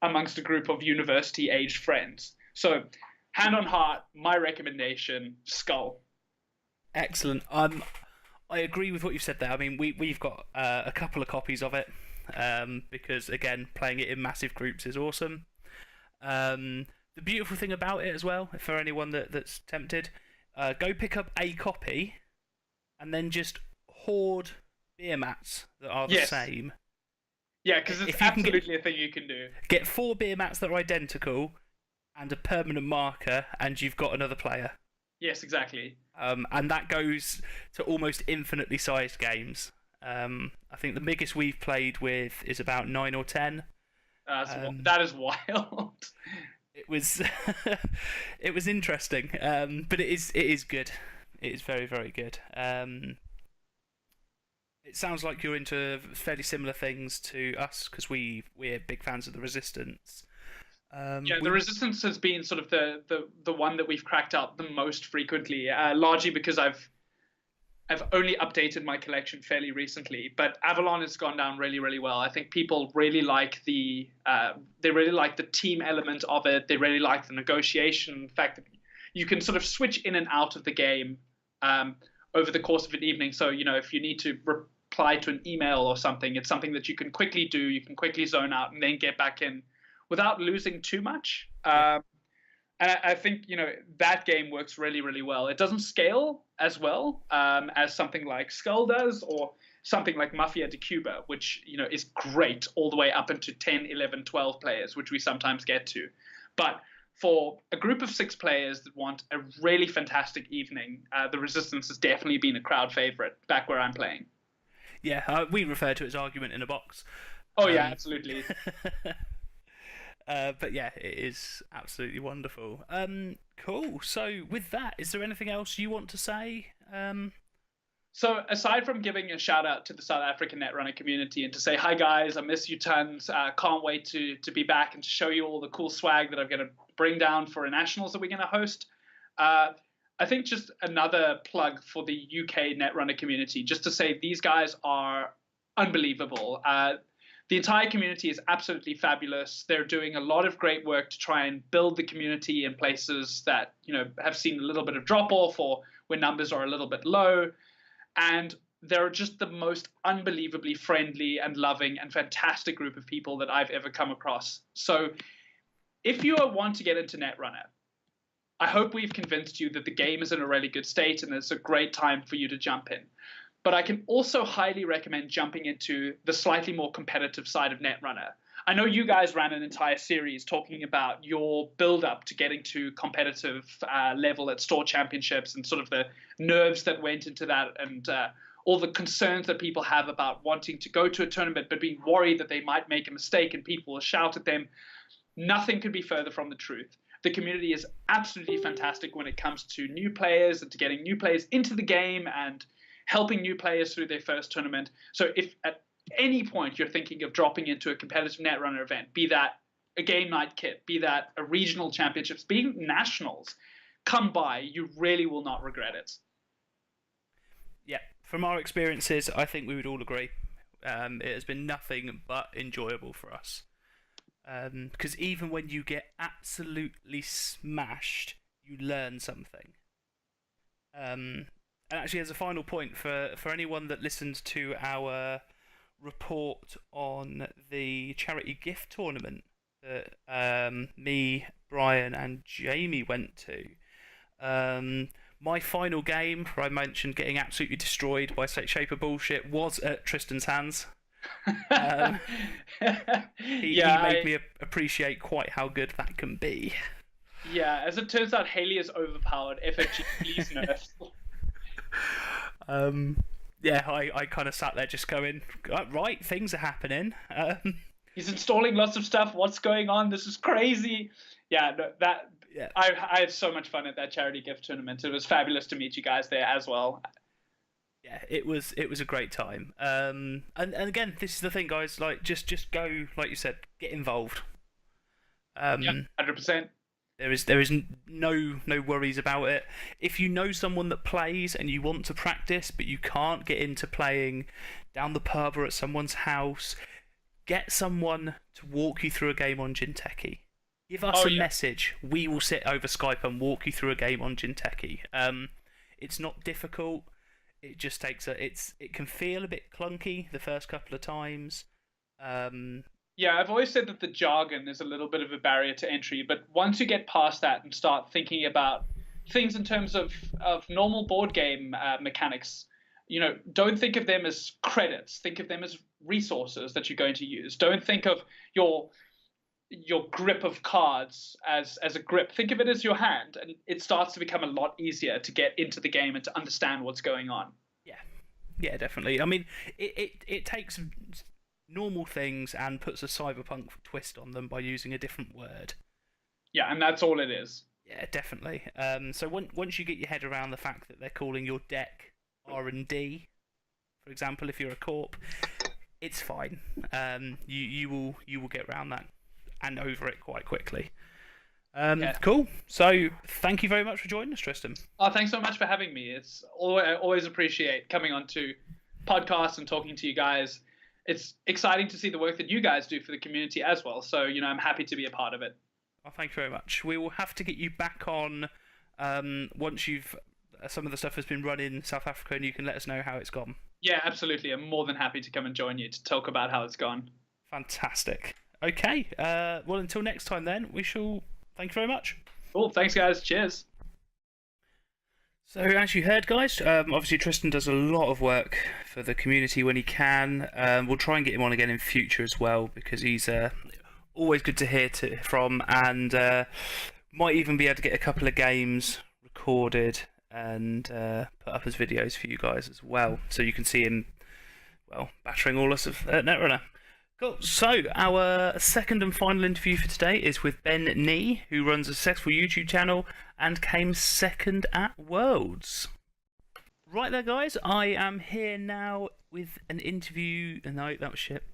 amongst a group of university-aged friends. So, hand on heart, my recommendation, Skull. Excellent. I agree with what you've said there. I mean, we've got a couple of copies of it because, again, playing it in massive groups is awesome. The beautiful thing about it as well, for anyone that's tempted, go pick up a copy and then just hoard beer mats that are the same. Yeah, because it's absolutely a thing you can do. Get 4 beer mats that are identical and a permanent marker, and you've got another player. Yes, exactly. And that goes to almost infinitely sized games. I think the biggest we've played with is about 9 or 10. That is wild. It was it was interesting, but it is good. It is very, very good. It sounds like you're into fairly similar things to us because we're big fans of the Resistance. The Resistance has been sort of the one that we've cracked out the most frequently, largely because I've only updated my collection fairly recently. But Avalon has gone down really, really well. I think people really like the team element of it. They really like the negotiation, the fact that you can sort of switch in and out of the game over the course of an evening. So, if you need to reply to an email or something, it's something that you can quickly do. You can quickly zone out and then get back in without losing too much. And I think, that game works really, really well. It doesn't scale as well as something like Skull does, or something like Mafia de Cuba, which, is great all the way up into 10, 11, 12 players, which we sometimes get to. But for a group of 6 players that want a really fantastic evening, the Resistance has definitely been a crowd favorite back where I'm playing. Yeah, we refer to it as argument in a box. Oh, yeah, absolutely. But yeah, it is absolutely wonderful. Cool. So with that, is there anything else you want to say? So aside from giving a shout out to the South African Netrunner community and to say, hi guys, I miss you tons. Can't wait to be back and to show you all the cool swag that I'm going to bring down for a nationals that we're going to host. I think just another plug for the UK Netrunner community, just to say these guys are unbelievable. The entire community is absolutely fabulous. They're doing a lot of great work to try and build the community in places that, have seen a little bit of drop off or where numbers are a little bit low. And they're just the most unbelievably friendly and loving and fantastic group of people that I've ever come across. So if you want to get into Netrunner, I hope we've convinced you that the game is in a really good state and it's a great time for you to jump in. But I can also highly recommend jumping into the slightly more competitive side of Netrunner. I know you guys ran an entire series talking about your build-up to getting to competitive level at store championships and sort of the nerves that went into that, and all the concerns that people have about wanting to go to a tournament but being worried that they might make a mistake and people will shout at them. Nothing could be further from the truth. The community is absolutely fantastic when it comes to new players and to getting new players into the game and helping new players through their first tournament. So if at any point you're thinking of dropping into a competitive Netrunner event, be that a game night kit, be that a regional championships, be nationals, come by. You really will not regret it. Yeah, from our experiences, I think we would all agree. It has been nothing but enjoyable for us. Because even when you get absolutely smashed, you learn something. And actually, as a final point, for anyone that listened to our report on the charity gift tournament that me, Brian, and Jamie went to, my final game, where I mentioned getting absolutely destroyed by Shape of Bullshit, was at Tristan's hands. He made me appreciate quite how good that can be. Yeah, as it turns out, Haley is overpowered. FFG, please nerf. Yeah, I kind of sat there just going, right, things are happening. He's installing lots of stuff. What's going on? This is crazy. Yeah, I had so much fun at that charity gift tournament. It was fabulous to meet you guys there as well. Yeah, it was a great time. And again, this is the thing, guys. Like, just go, like you said, get involved. 100%. There is no worries about it. If you know someone that plays and you want to practice, but you can't get into playing down the pub or at someone's house, get someone to walk you through a game on Jinteki. Give us a message. We will sit over Skype and walk you through a game on Jinteki. It's not difficult. it just takes it can feel a bit clunky the first couple of times. Yeah, I've always said that the jargon is a little bit of a barrier to entry, but once you get past that and start thinking about things in terms of normal board game mechanics, don't think of them as credits. Think of them as resources that you're going to use. Don't think of your grip of cards as a grip. Think of it as your hand, and it starts to become a lot easier to get into the game and to understand what's going on. Yeah, definitely. I mean, it takes normal things and puts a cyberpunk twist on them by using a different word. Yeah, and that's all it is. Yeah, definitely. So once you get your head around the fact that they're calling your deck R&D, for example, if you're a corp, it's fine. You will get around that and over it quite quickly. Cool. So thank you very much for joining us, Tristan. Oh, thanks so much for having me. It's always appreciate coming on to podcasts and talking to you guys. It's exciting to see the work that you guys do for the community as well. So, I'm happy to be a part of it. Well, thank you very much. We will have to get you back on once some of the stuff has been run in South Africa and you can let us know how it's gone. Yeah, absolutely. I'm more than happy to come and join you to talk about how it's gone. Fantastic. Okay. Well, until next time then, thank you very much. Cool. Thanks, guys. Cheers. So, as you heard, guys, obviously Tristan does a lot of work for the community when he can. We'll try and get him on again in future as well, because he's always good to hear from, and might even be able to get a couple of games recorded and put up as videos for you guys as well, so you can see him, battering all us at Netrunner. Cool. So, our second and final interview for today is with Ben Nee, who runs a successful YouTube channel and came second at Worlds. Right there, guys, I am here now with an interview. No, that was shit.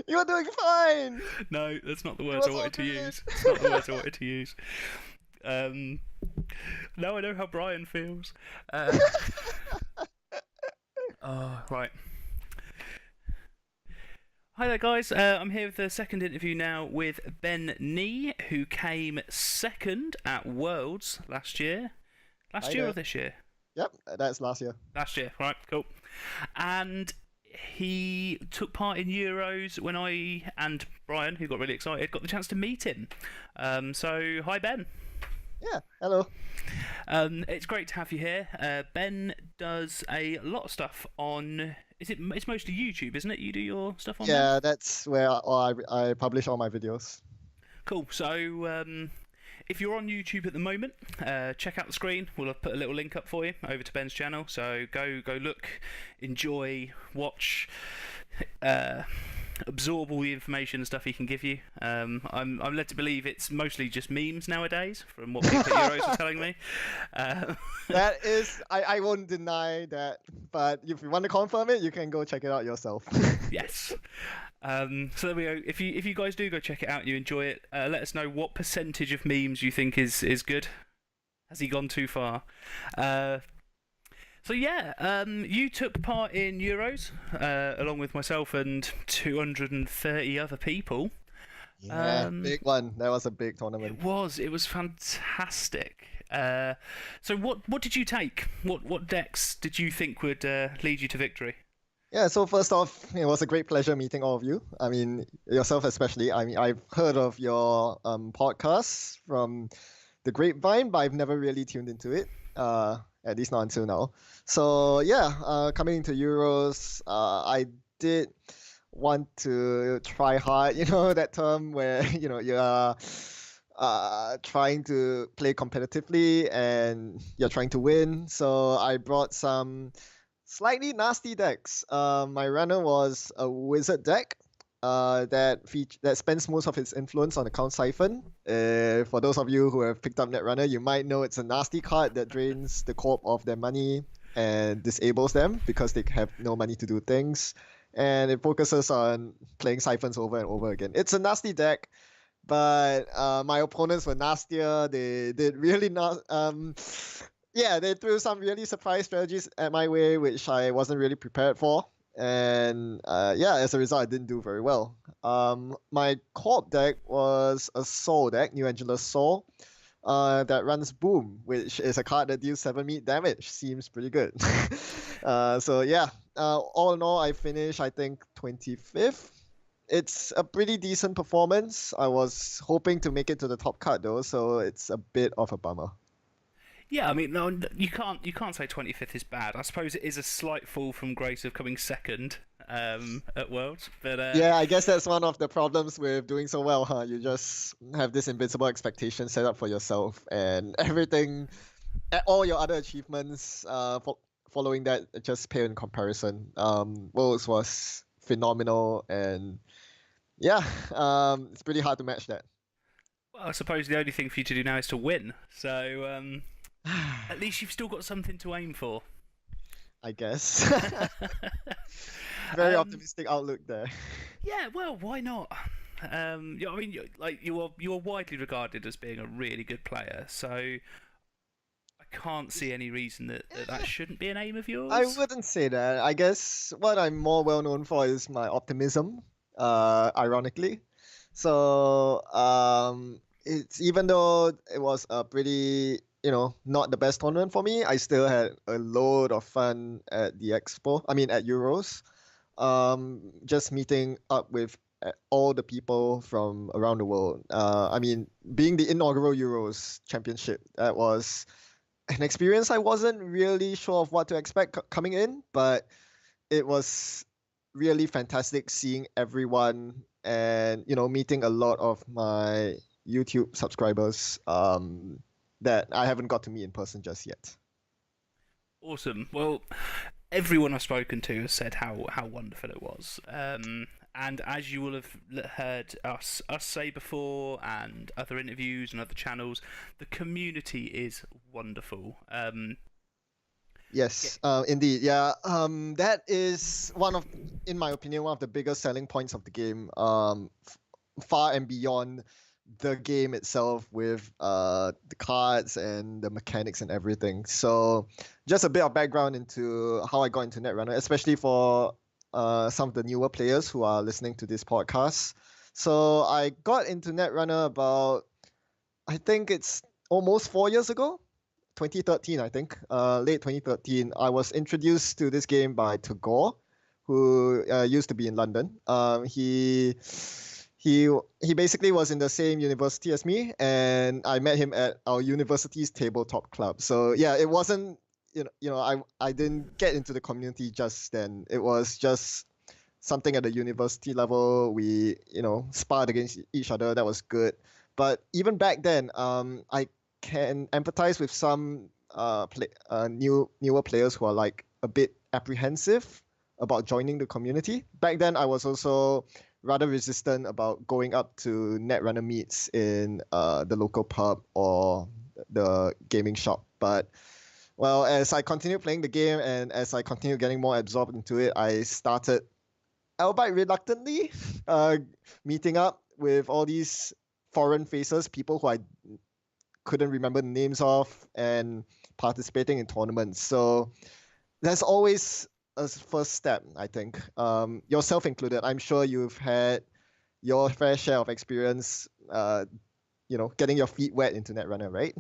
You're doing fine! No, that's not the words I wanted to use. It's not the words I wanted to use. Now I know how Brian feels. Oh, right. Hi there, guys. I'm here with the second interview now with Ben Nee, who came second at Worlds last year. Last year or this year? Yep, that's last year. Last year, right, cool. And he took part in Euros when I and Brian, who got really excited, got the chance to meet him. So, hi, Ben. Yeah, hello. It's great to have you here. Ben does a lot of stuff on. It's mostly YouTube, isn't it? You do your stuff on there? Yeah, that's where I publish all my videos. Cool. So, if you're on YouTube at the moment, check out the screen. We'll have put a little link up for you over to Ben's channel. So go look, enjoy, watch, absorb all the information and stuff he can give you. I'm led to believe it's mostly just memes nowadays, from what people at Euros are telling me. That is, I won't deny that, but if you want to confirm it, you can go check it out yourself. Yes. So there we go. If you guys do go check it out and you enjoy it, let us know what percentage of memes you think is good. Has he gone too far? So yeah, you took part in Euros along with myself and 230 other people. Yeah, big one. That was a big tournament. It was fantastic. So what did you take? What decks did you think would lead you to victory? Yeah, so first off, it was a great pleasure meeting all of you. I mean, yourself especially. I mean, I've heard of your podcasts from the grapevine, but I've never really tuned into it, at least not until now. So yeah, coming into Euros, I did want to try hard, that term where, you are trying to play competitively and you're trying to win. So I brought some slightly nasty decks. My runner was a wizard deck that spends most of its influence on the Count Siphon. For those of you who have picked up Netrunner, you might know it's a nasty card that drains the corp of their money and disables them because they have no money to do things. And it focuses on playing Siphons over and over again. It's a nasty deck, but my opponents were nastier. They did really not. Yeah, they threw some really surprise strategies at my way, which I wasn't really prepared for. And yeah, as a result, I didn't do very well. My corp deck was a Soul deck, New Angeles Soul, that runs Boom, which is a card that deals 7 meat damage. Seems pretty good. So yeah, all in all, I finished I think 25th. It's a pretty decent performance. I was hoping to make it to the top cut though, so it's a bit of a bummer. Yeah, I mean, no, you can't say 25th is bad. I suppose it is a slight fall from grace of coming second at Worlds, but Yeah, I guess that's one of the problems with doing so well, huh? You just have this invincible expectation set up for yourself, and everything, all your other achievements, following that just pale in comparison. Worlds was phenomenal, and yeah, it's pretty hard to match that. well, I suppose the only thing for you to do now is to win. So at least you've still got something to aim for. I guess. Very optimistic outlook there. Yeah, well, why not? Yeah, I mean, you are widely regarded as being a really good player, so I can't see any reason that shouldn't be an aim of yours. I wouldn't say that. I guess what I'm more well known for is my optimism, ironically. So, it's even though it was a pretty, not the best tournament for me, I still had a load of fun at the expo. I mean, at Euros. Just meeting up with all the people from around the world. I mean, being the inaugural Euros championship, that was an experience I wasn't really sure of what to expect coming in, but it was really fantastic seeing everyone and meeting a lot of my YouTube subscribers that I haven't got to meet in person just yet. Awesome. Well, everyone I've spoken to has said how wonderful it was. And as you will have heard us say before, and other interviews and other channels, the community is wonderful. Yes, indeed. Yeah, that is in my opinion, one of the biggest selling points of the game. Far and beyond the game itself with the cards and the mechanics and everything. So just a bit of background into how I got into Netrunner, especially for some of the newer players who are listening to this podcast. So I got into Netrunner about, I think it's almost 4 years ago, 2013, I think, late 2013. I was introduced to this game by Tagore, who used to be in London. He basically was in the same university as me, and I met him at our university's tabletop club. So yeah, it wasn't, I didn't get into the community just then. It was just something at the university level. We, sparred against each other. That was good. But even back then, I can empathize with some newer players who are like a bit apprehensive about joining the community. Back then, I was also rather resistant about going up to Netrunner meets in the local pub or the gaming shop. But well, as I continued playing the game and as I continued getting more absorbed into it, I started, albeit reluctantly, meeting up with all these foreign faces, people who I couldn't remember the names of, and participating in tournaments. So there's always a first step, I think. Yourself included. I'm sure you've had your fair share of experience, getting your feet wet into Netrunner, right?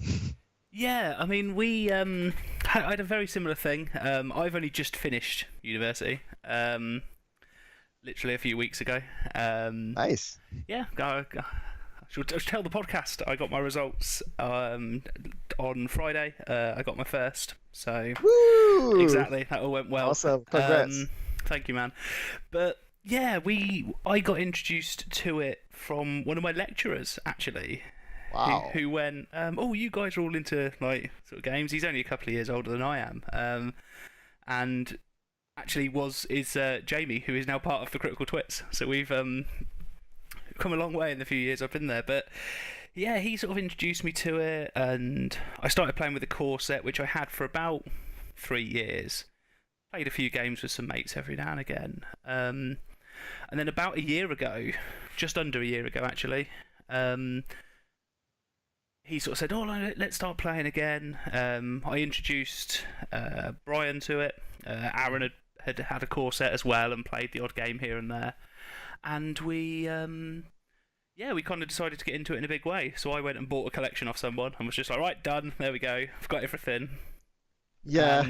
Yeah, I mean, we I had a very similar thing. I've only just finished university, literally a few weeks ago. Nice. Yeah, I should tell the podcast. I got my results on Friday. I got my first, so Woo! exactly, that all went well. Awesome, congrats. Thank you, man. But yeah, I got introduced to it from one of my lecturers, actually. Wow. Who went, oh, you guys are all into like sort of games. He's only a couple of years older than I am, and actually is Jamie, who is now part of the Critical Twits. So we've come a long way in the few years I've been there. But yeah, he sort of introduced me to it, and I started playing with the core set, which I had for about 3 years. Played a few games with some mates every now and again, and then about a year ago, just under a year ago actually. He sort of said, "Oh, let's start playing again." I introduced Brian to it. Aaron had a core set as well and played the odd game here and there. And we yeah, we kind of decided to get into it in a big way. So I went and bought a collection off someone and was just like, right, done. There we go. I've got everything. Yeah.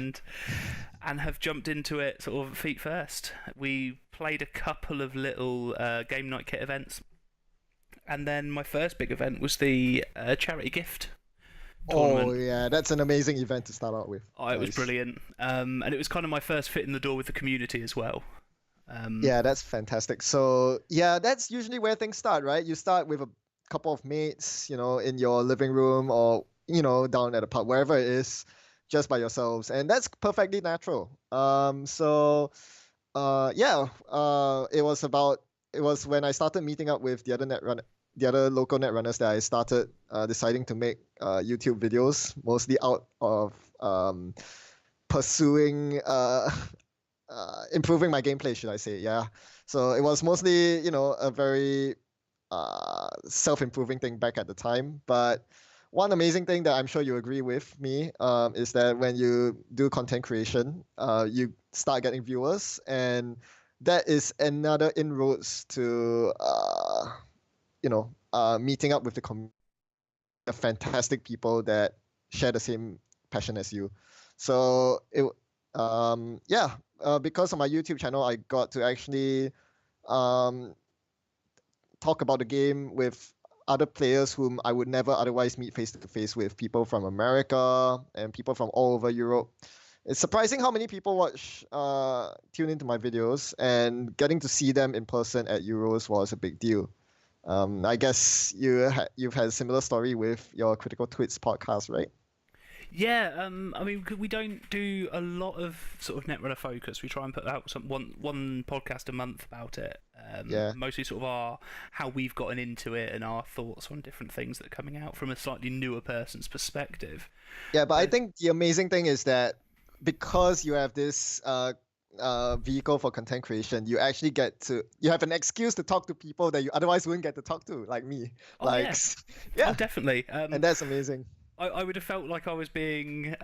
And have jumped into it sort of feet first. We played a couple of little game night kit events, and then my first big event was the charity gift tournament. Oh yeah, that's an amazing event to start out with. Oh, it was brilliant, and it was kind of my first fit in the door with the community as well. Yeah, that's fantastic. So yeah, that's usually where things start, right? You start with a couple of mates, in your living room or down at a pub, wherever it is, just by yourselves, and that's perfectly natural. It was when I started meeting up with the other local netrunners that I started deciding to make YouTube videos, mostly out of pursuing improving my gameplay, should I say? Yeah. So it was mostly a very self-improving thing back at the time, but one amazing thing that I'm sure you agree with me is that when you do content creation, you start getting viewers, and that is another inroads to meeting up with the fantastic people that share the same passion as you. So because of my YouTube channel, I got to actually talk about the game with other players whom I would never otherwise meet face to face with, people from America and people from all over Europe. It's surprising how many people tune into my videos, and getting to see them in person at Euros was a big deal. I guess you've had a similar story with your Critical Twits podcast, right? Yeah, I mean, we don't do a lot of sort of Netrunner focus. We try and put out one podcast a month about it. Mostly sort of how we've gotten into it and our thoughts on different things that are coming out from a slightly newer person's perspective. Yeah, but I think the amazing thing is that because you have this vehicle for content creation, you actually you have an excuse to talk to people that you otherwise wouldn't get to talk to, like me. Oh, yeah. Oh, definitely. And that's amazing. I would have felt like I was being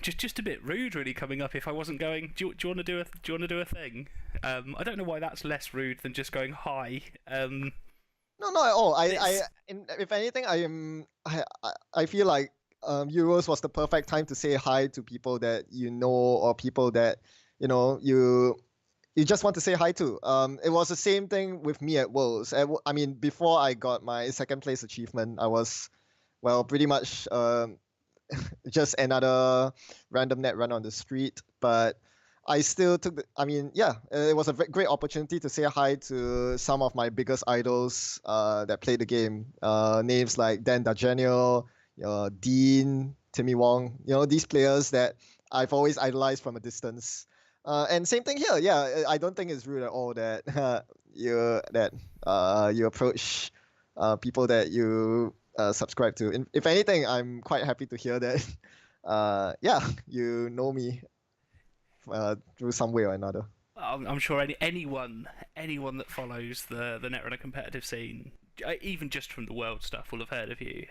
just a bit rude, really, coming up if I wasn't going. Do you want to do a thing? I don't know why that's less rude than just going hi. No, not at all. If anything, I feel like Euros was the perfect time to say hi to people that you know, or people that you just want to say hi to. It was the same thing with me at Worlds. I mean, before I got my second place achievement, I was, well, pretty much just another random net run on the street. But I still took it was a great opportunity to say hi to some of my biggest idols that play the game. Names like Dan Dargenio, Dean, Timmy Wong, these players that I've always idolized from a distance. And same thing here. Yeah, I don't think it's rude at all that you approach people that you subscribe to. If anything, I'm quite happy to hear that. You know me through some way or another. I'm sure anyone that follows the Netrunner competitive scene, even just from the world stuff, will have heard of you.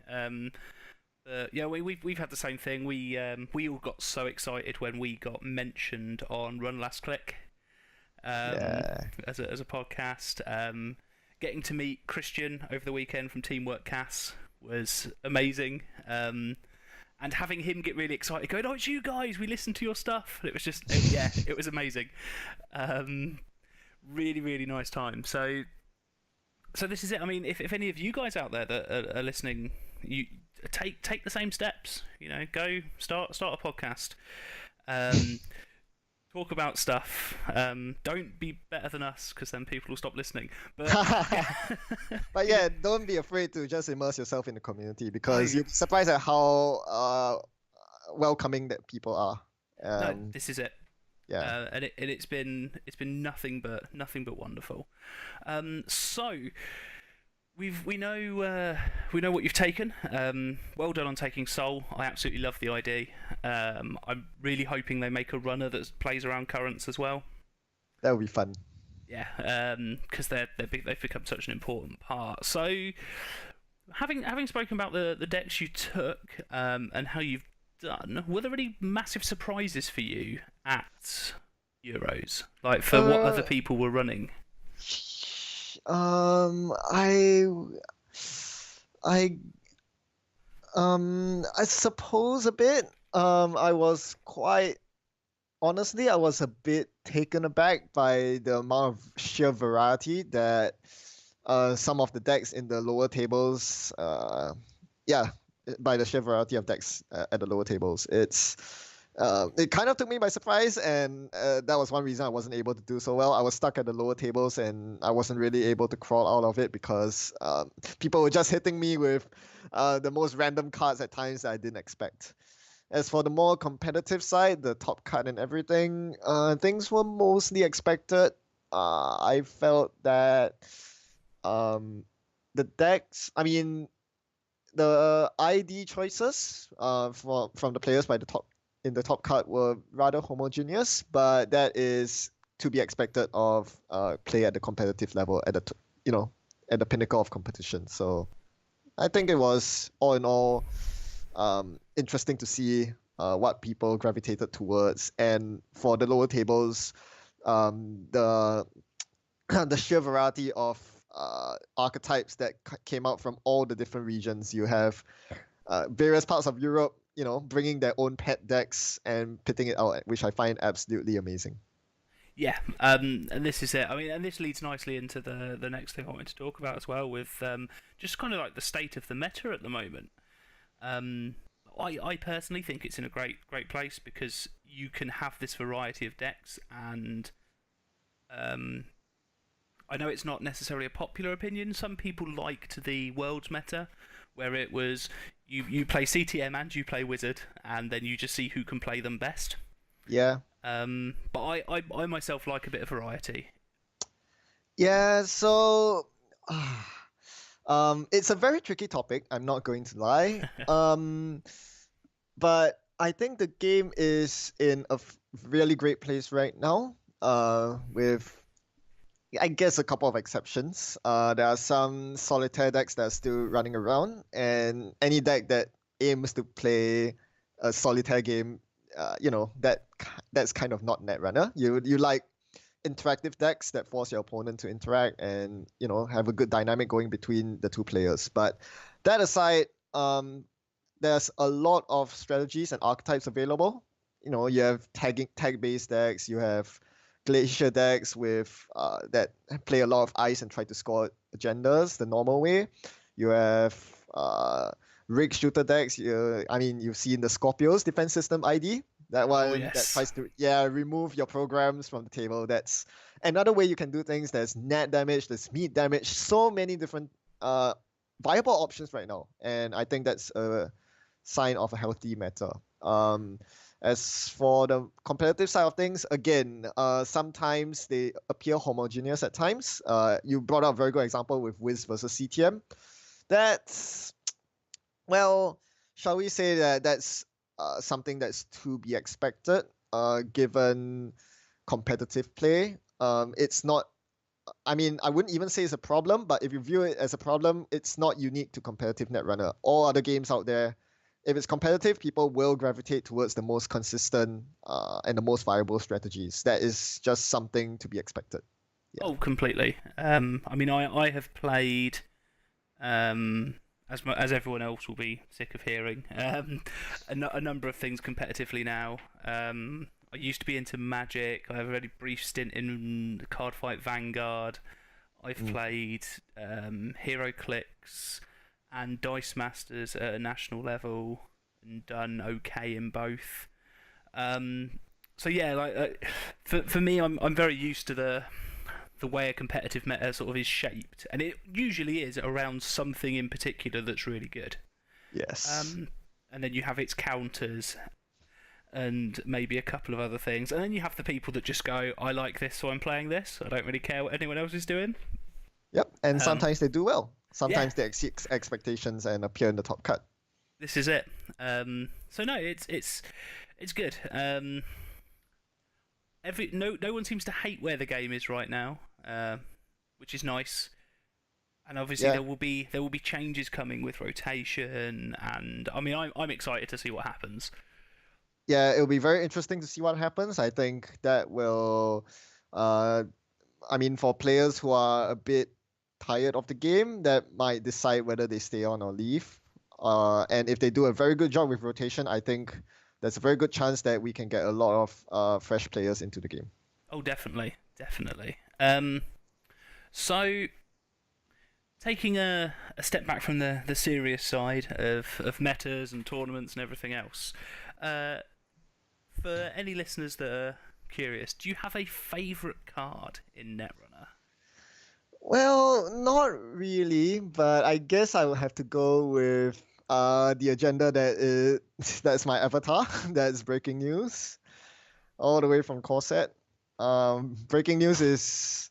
We've had the same thing. We all got so excited when we got mentioned on Run Last Click as a podcast. Getting to meet Christian over the weekend from Teamwork Cass was amazing. And having him get really excited, going, "Oh, it's you guys! We listened to your stuff." And it was just, it was amazing. Really, really nice time. So this is it. I mean, if any of you guys out there that are listening, you take the same steps. Go start a podcast. Talk about stuff. Don't be better than us, because then people will stop listening. But but yeah, don't be afraid to just immerse yourself in the community, because you're surprised at how welcoming that people are. No, this is it. Yeah, and it's been nothing but wonderful. So we know what you've taken. Well done on taking Soul. I absolutely love the idea. I'm really hoping they make a runner that plays around currents as well. That would be fun. Yeah, because they've become such an important part. So, having spoken about the decks you took and how you've done, were there any massive surprises for you at Euros? Like for what other people were running? I I suppose a bit. I was quite honestly, I was a bit taken aback by the amount of sheer variety that some of the decks in the lower tables, yeah, by the sheer variety of decks at the lower tables. It kind of took me by surprise, and that was one reason I wasn't able to do so well. I was stuck at the lower tables, and I wasn't really able to crawl out of it because people were just hitting me with the most random cards at times that I didn't expect. As for the more competitive side, the top cut and everything, things were mostly expected. I felt that the decks, I mean, the ID choices from the players by the top in the top cut were rather homogeneous, but that is to be expected of play at the competitive level at at the pinnacle of competition. So I think it was all in all interesting to see what people gravitated towards, and for the lower tables, the the sheer variety of archetypes that came out from all the different regions. You have various parts of Europe, bringing their own pet decks and pitting it out, which I find absolutely amazing. Yeah, and this is it. I mean, and this leads nicely into the next thing I wanted to talk about as well, with just kind of like the state of the meta at the moment. I personally think it's in a great place because you can have this variety of decks, and I know it's not necessarily a popular opinion. Some people liked the Worlds meta, where it was you play CTM and you play Wizard, and then you just see who can play them best. Yeah. But I myself like a bit of variety. Yeah, so it's a very tricky topic, I'm not going to lie. But I think the game is in a really great place right now, with I guess a couple of exceptions. There are some solitaire decks that are still running around, and any deck that aims to play a solitaire game, that's kind of not Netrunner. You like interactive decks that force your opponent to interact and have a good dynamic going between the two players. But that aside, there's a lot of strategies and archetypes available. You have tag-based decks, you have glacier decks with that play a lot of ice and try to score agendas the normal way. You have rig shooter decks. You've seen the Scorpio's defense system ID. That one that tries to remove your programs from the table. That's another way you can do things. There's net damage, there's meat damage. So many different viable options right now, and I think that's a sign of a healthy meta. As for the competitive side of things, again, sometimes they appear homogeneous at times. You brought up a very good example with Wiz versus CTM. That's, well, shall we say that's something that's to be expected, given competitive play. It's not, I wouldn't even say it's a problem, but if you view it as a problem, it's not unique to competitive Netrunner. All other games out there, if it's competitive, people will gravitate towards the most consistent and the most viable strategies. That is just something to be expected. Yeah. Oh, completely. I have played, as everyone else will be sick of hearing, a number of things competitively now. I used to be into Magic. I have a very brief stint in Cardfight Vanguard. I've played Hero Clicks and Dice Masters at a national level, and done okay in both. So yeah, for me, I'm very used to the way a competitive meta sort of is shaped, and it usually is around something in particular that's really good. Yes. And then you have its counters, and maybe a couple of other things, and then you have the people that just go, I like this, so I'm playing this. I don't really care what anyone else is doing. Yep, and sometimes they do well. Sometimes they exceed expectations and appear in the top cut. This is it. So no, it's good. No one seems to hate where the game is right now, which is nice. And obviously there will be changes coming with rotation, and I'm excited to see what happens. Yeah, it'll be very interesting to see what happens. I think that will, for players who are a bit tired of the game that might decide whether they stay on or leave. And if they do a very good job with rotation, I think there's a very good chance that we can get a lot of fresh players into the game. Oh, definitely, definitely. So, taking a step back from the serious side of metas and tournaments and everything else, for any listeners that are curious, do you have a favourite card in Netrunner? Well, not really, but I guess I will have to go with the agenda that's my avatar. That's breaking news, all the way from Corset. Breaking news is,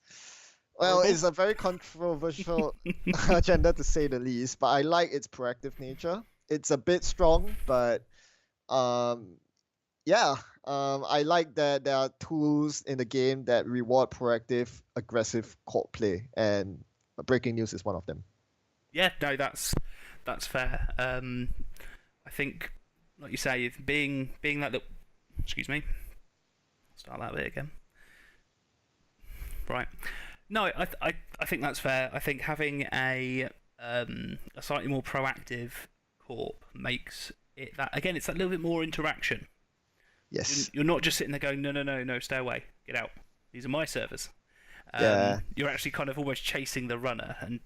well, it's a very controversial agenda to say the least, but I like its proactive nature. It's a bit strong, but yeah, I like that there are tools in the game that reward proactive, aggressive court play, and breaking news is one of them. Yeah, no, that's fair. I think, like you say, being that little... Excuse me. Start that bit again. Right. No, I think that's fair. I think having a slightly more proactive corp makes it that, again, it's that little bit more interaction. Yes. You're not just sitting there going, no, stay away, get out. These are my servers. Yeah. You're actually kind of almost chasing the runner and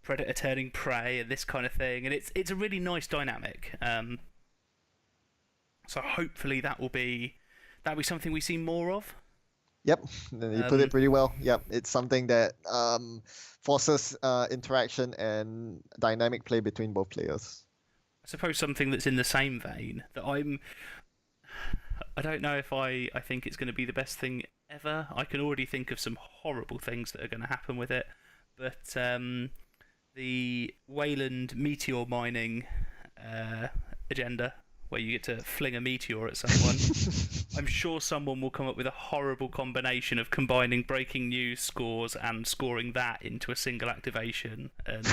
predator turning prey and this kind of thing, and it's a really nice dynamic. So hopefully that'll be something we see more of. Yep, you put it pretty well. Yep, it's something that forces interaction and dynamic play between both players. I suppose something that's in the same vein that I don't know if I think it's going to be the best thing ever. I can already think of some horrible things that are going to happen with it. But the Wayland meteor mining agenda, where you get to fling a meteor at someone, I'm sure someone will come up with a horrible combination of combining breaking news scores and scoring that into a single activation. And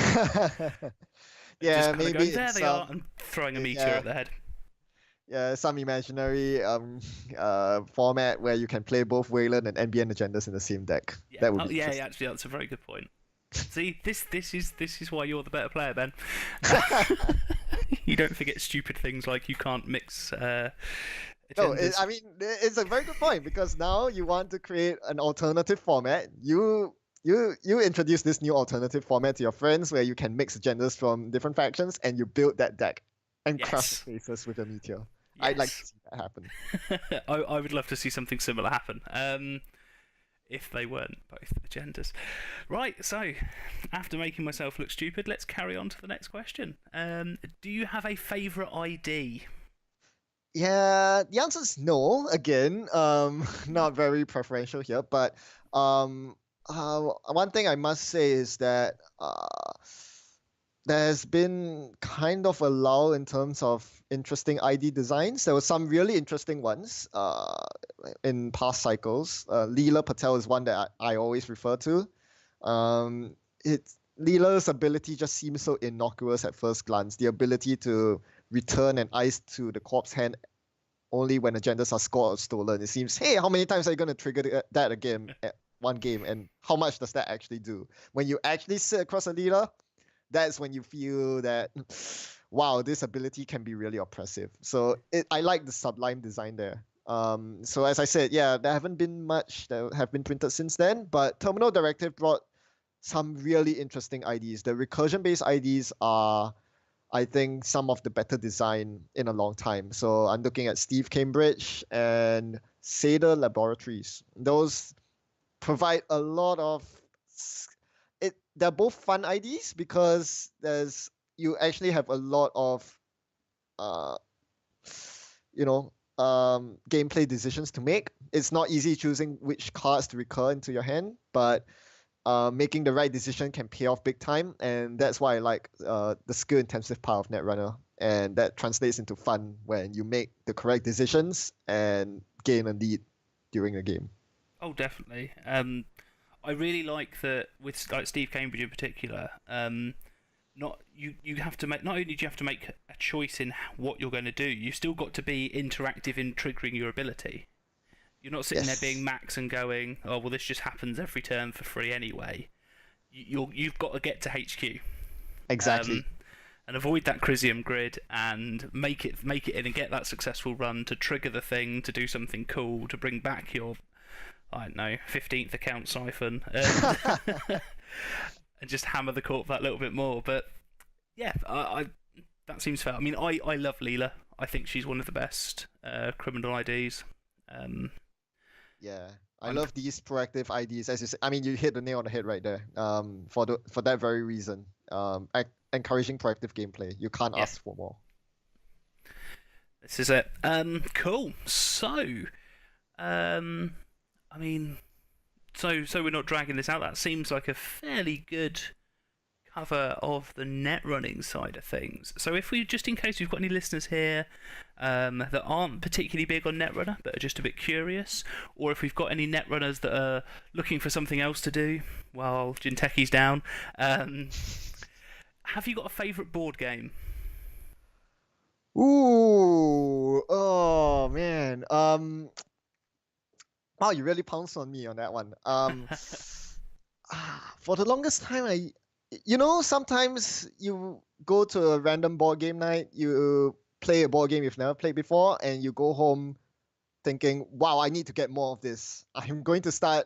yeah, maybe going, there they are, and throwing a meteor at their head. Yeah, some imaginary format where you can play both Wayland and NBN agendas in the same deck. Yeah, that would be actually, that's a very good point. See, this is why you're the better player, Ben. You don't forget stupid things like you can't mix. No, it's a very good point, because now you want to create an alternative format. You introduce this new alternative format to your friends where you can mix agendas from different factions, and you build that deck and crush the faces with a meteor. Yes. I'd like to see that happen. I would love to see something similar happen. If they weren't both agendas. Right, so, after making myself look stupid, let's carry on to the next question. Do you have a favourite ID? Yeah, the answer is no. Again, not very preferential here, but one thing I must say is that there's been kind of a lull in terms of interesting ID designs. There were some really interesting ones in past cycles. Leela Patel is one that I always refer to. Leela's ability just seems so innocuous at first glance. The ability to return an ice to the corpse hand only when agendas are scored or stolen. It seems, hey, how many times are you going to trigger that again at one game? And how much does that actually do? When you actually sit across a Leela, that's when you feel that, wow, this ability can be really oppressive. So I like the sublime design there. So as I said, yeah, there haven't been much that have been printed since then, but Terminal Directive brought some really interesting IDs. The recursion-based IDs are, I think, some of the better design in a long time. So I'm looking at Steve Cambridge and Seda Laboratories. Those provide a lot of... They're both fun IDs because you actually have a lot of gameplay decisions to make. It's not easy choosing which cards to recur into your hand, but making the right decision can pay off big time, and that's why I like the skill-intensive part of Netrunner, and that translates into fun when you make the correct decisions and gain a lead during a game. Oh, definitely. I really like that with Steve Cambridge in particular. You have to make, not only do you have to make a choice in what you're going to do, you've still got to be interactive in triggering your ability. You're not sitting there being max and going, oh well, this just happens every turn for free anyway. you've got to get to HQ. Exactly. And avoid that Crisium grid and make it in and get that successful run to trigger the thing, to do something cool, to bring back your, I don't know, 15th account siphon, and just hammer the court that little bit more. But yeah, I that seems fair. I mean, I love Leela. I think she's one of the best criminal IDs. Yeah, I love these proactive IDs. As you say, I mean, you hit the nail on the head right there. For that very reason, encouraging proactive gameplay. You can't ask for more. This is it. Cool. So, I mean, so we're not dragging this out. That seems like a fairly good cover of the net running side of things. So if we, just in case we've got any listeners here that aren't particularly big on Netrunner but are just a bit curious, or if we've got any netrunners that are looking for something else to do while Jinteki's down, have you got a favourite board game? Ooh, oh man. Wow, you really pounced on me on that one. For the longest time, sometimes you go to a random board game night, you play a board game you've never played before, and you go home thinking, wow, I need to get more of this. I'm going to start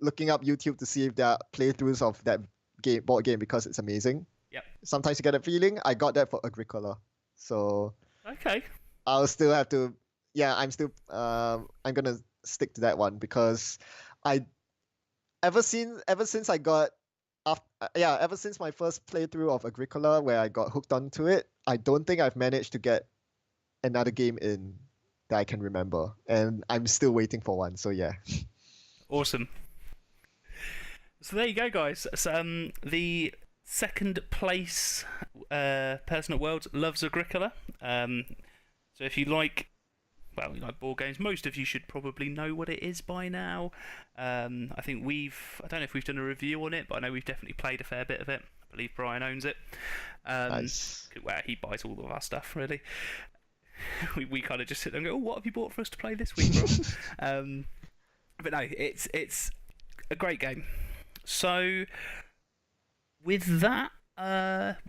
looking up YouTube to see if there are playthroughs of that board game because it's amazing. Yep. Sometimes you get a feeling. I got that for Agricola. So okay, I'll still have to. Yeah, I'm gonna stick to that one because ever since my first playthrough of Agricola where I got hooked onto it, I don't think I've managed to get another game in that I can remember, and I'm still waiting for one. So yeah. Awesome. So there you go, guys. So, the second place person at Worlds loves Agricola. So if you like board games, most of you should probably know what it is by now. I think I don't know if we've done a review on it, but I know we've definitely played a fair bit of it. I believe Brian owns it. Nice. Where he buys all of our stuff, really. we kind of just sit there and go, oh, what have you bought for us to play this week, Brian? But no, it's a great game. So with that,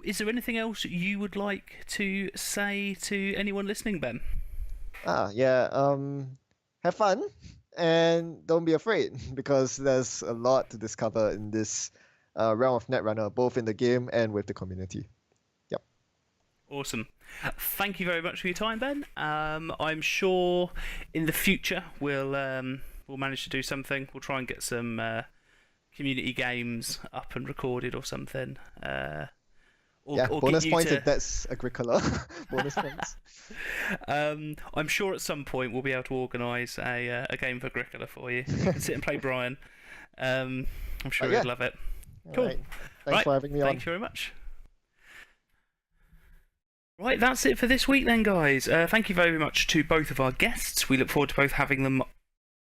is there anything else you would like to say to anyone listening, Ben? Have fun and don't be afraid because there's a lot to discover in this realm of Netrunner, both in the game and with the community. Yep. Awesome. Thank you very much for your time, Ben. I'm sure in the future we'll manage to do something. We'll try and get some community games up and recorded or something. Or bonus points if that's Agricola. Bonus points. I'm sure at some point we'll be able to organise a game for Agricola for you. You can sit and play Brian. I'm sure you'd love it. Cool. Right. Thanks for having me on. Thank you very much. Right, that's it for this week then, guys. Thank you very much to both of our guests. We look forward to both having them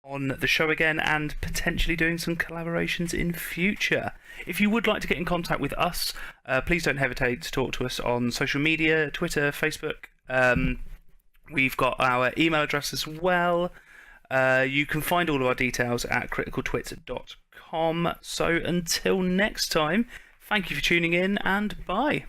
on the show again and potentially doing some collaborations in future. If you would like to get in contact with us, please don't hesitate to talk to us on social media, Twitter, Facebook. We've got our email address as well. You can find all of our details at criticaltwits.com. So until next time, thank you for tuning in and bye.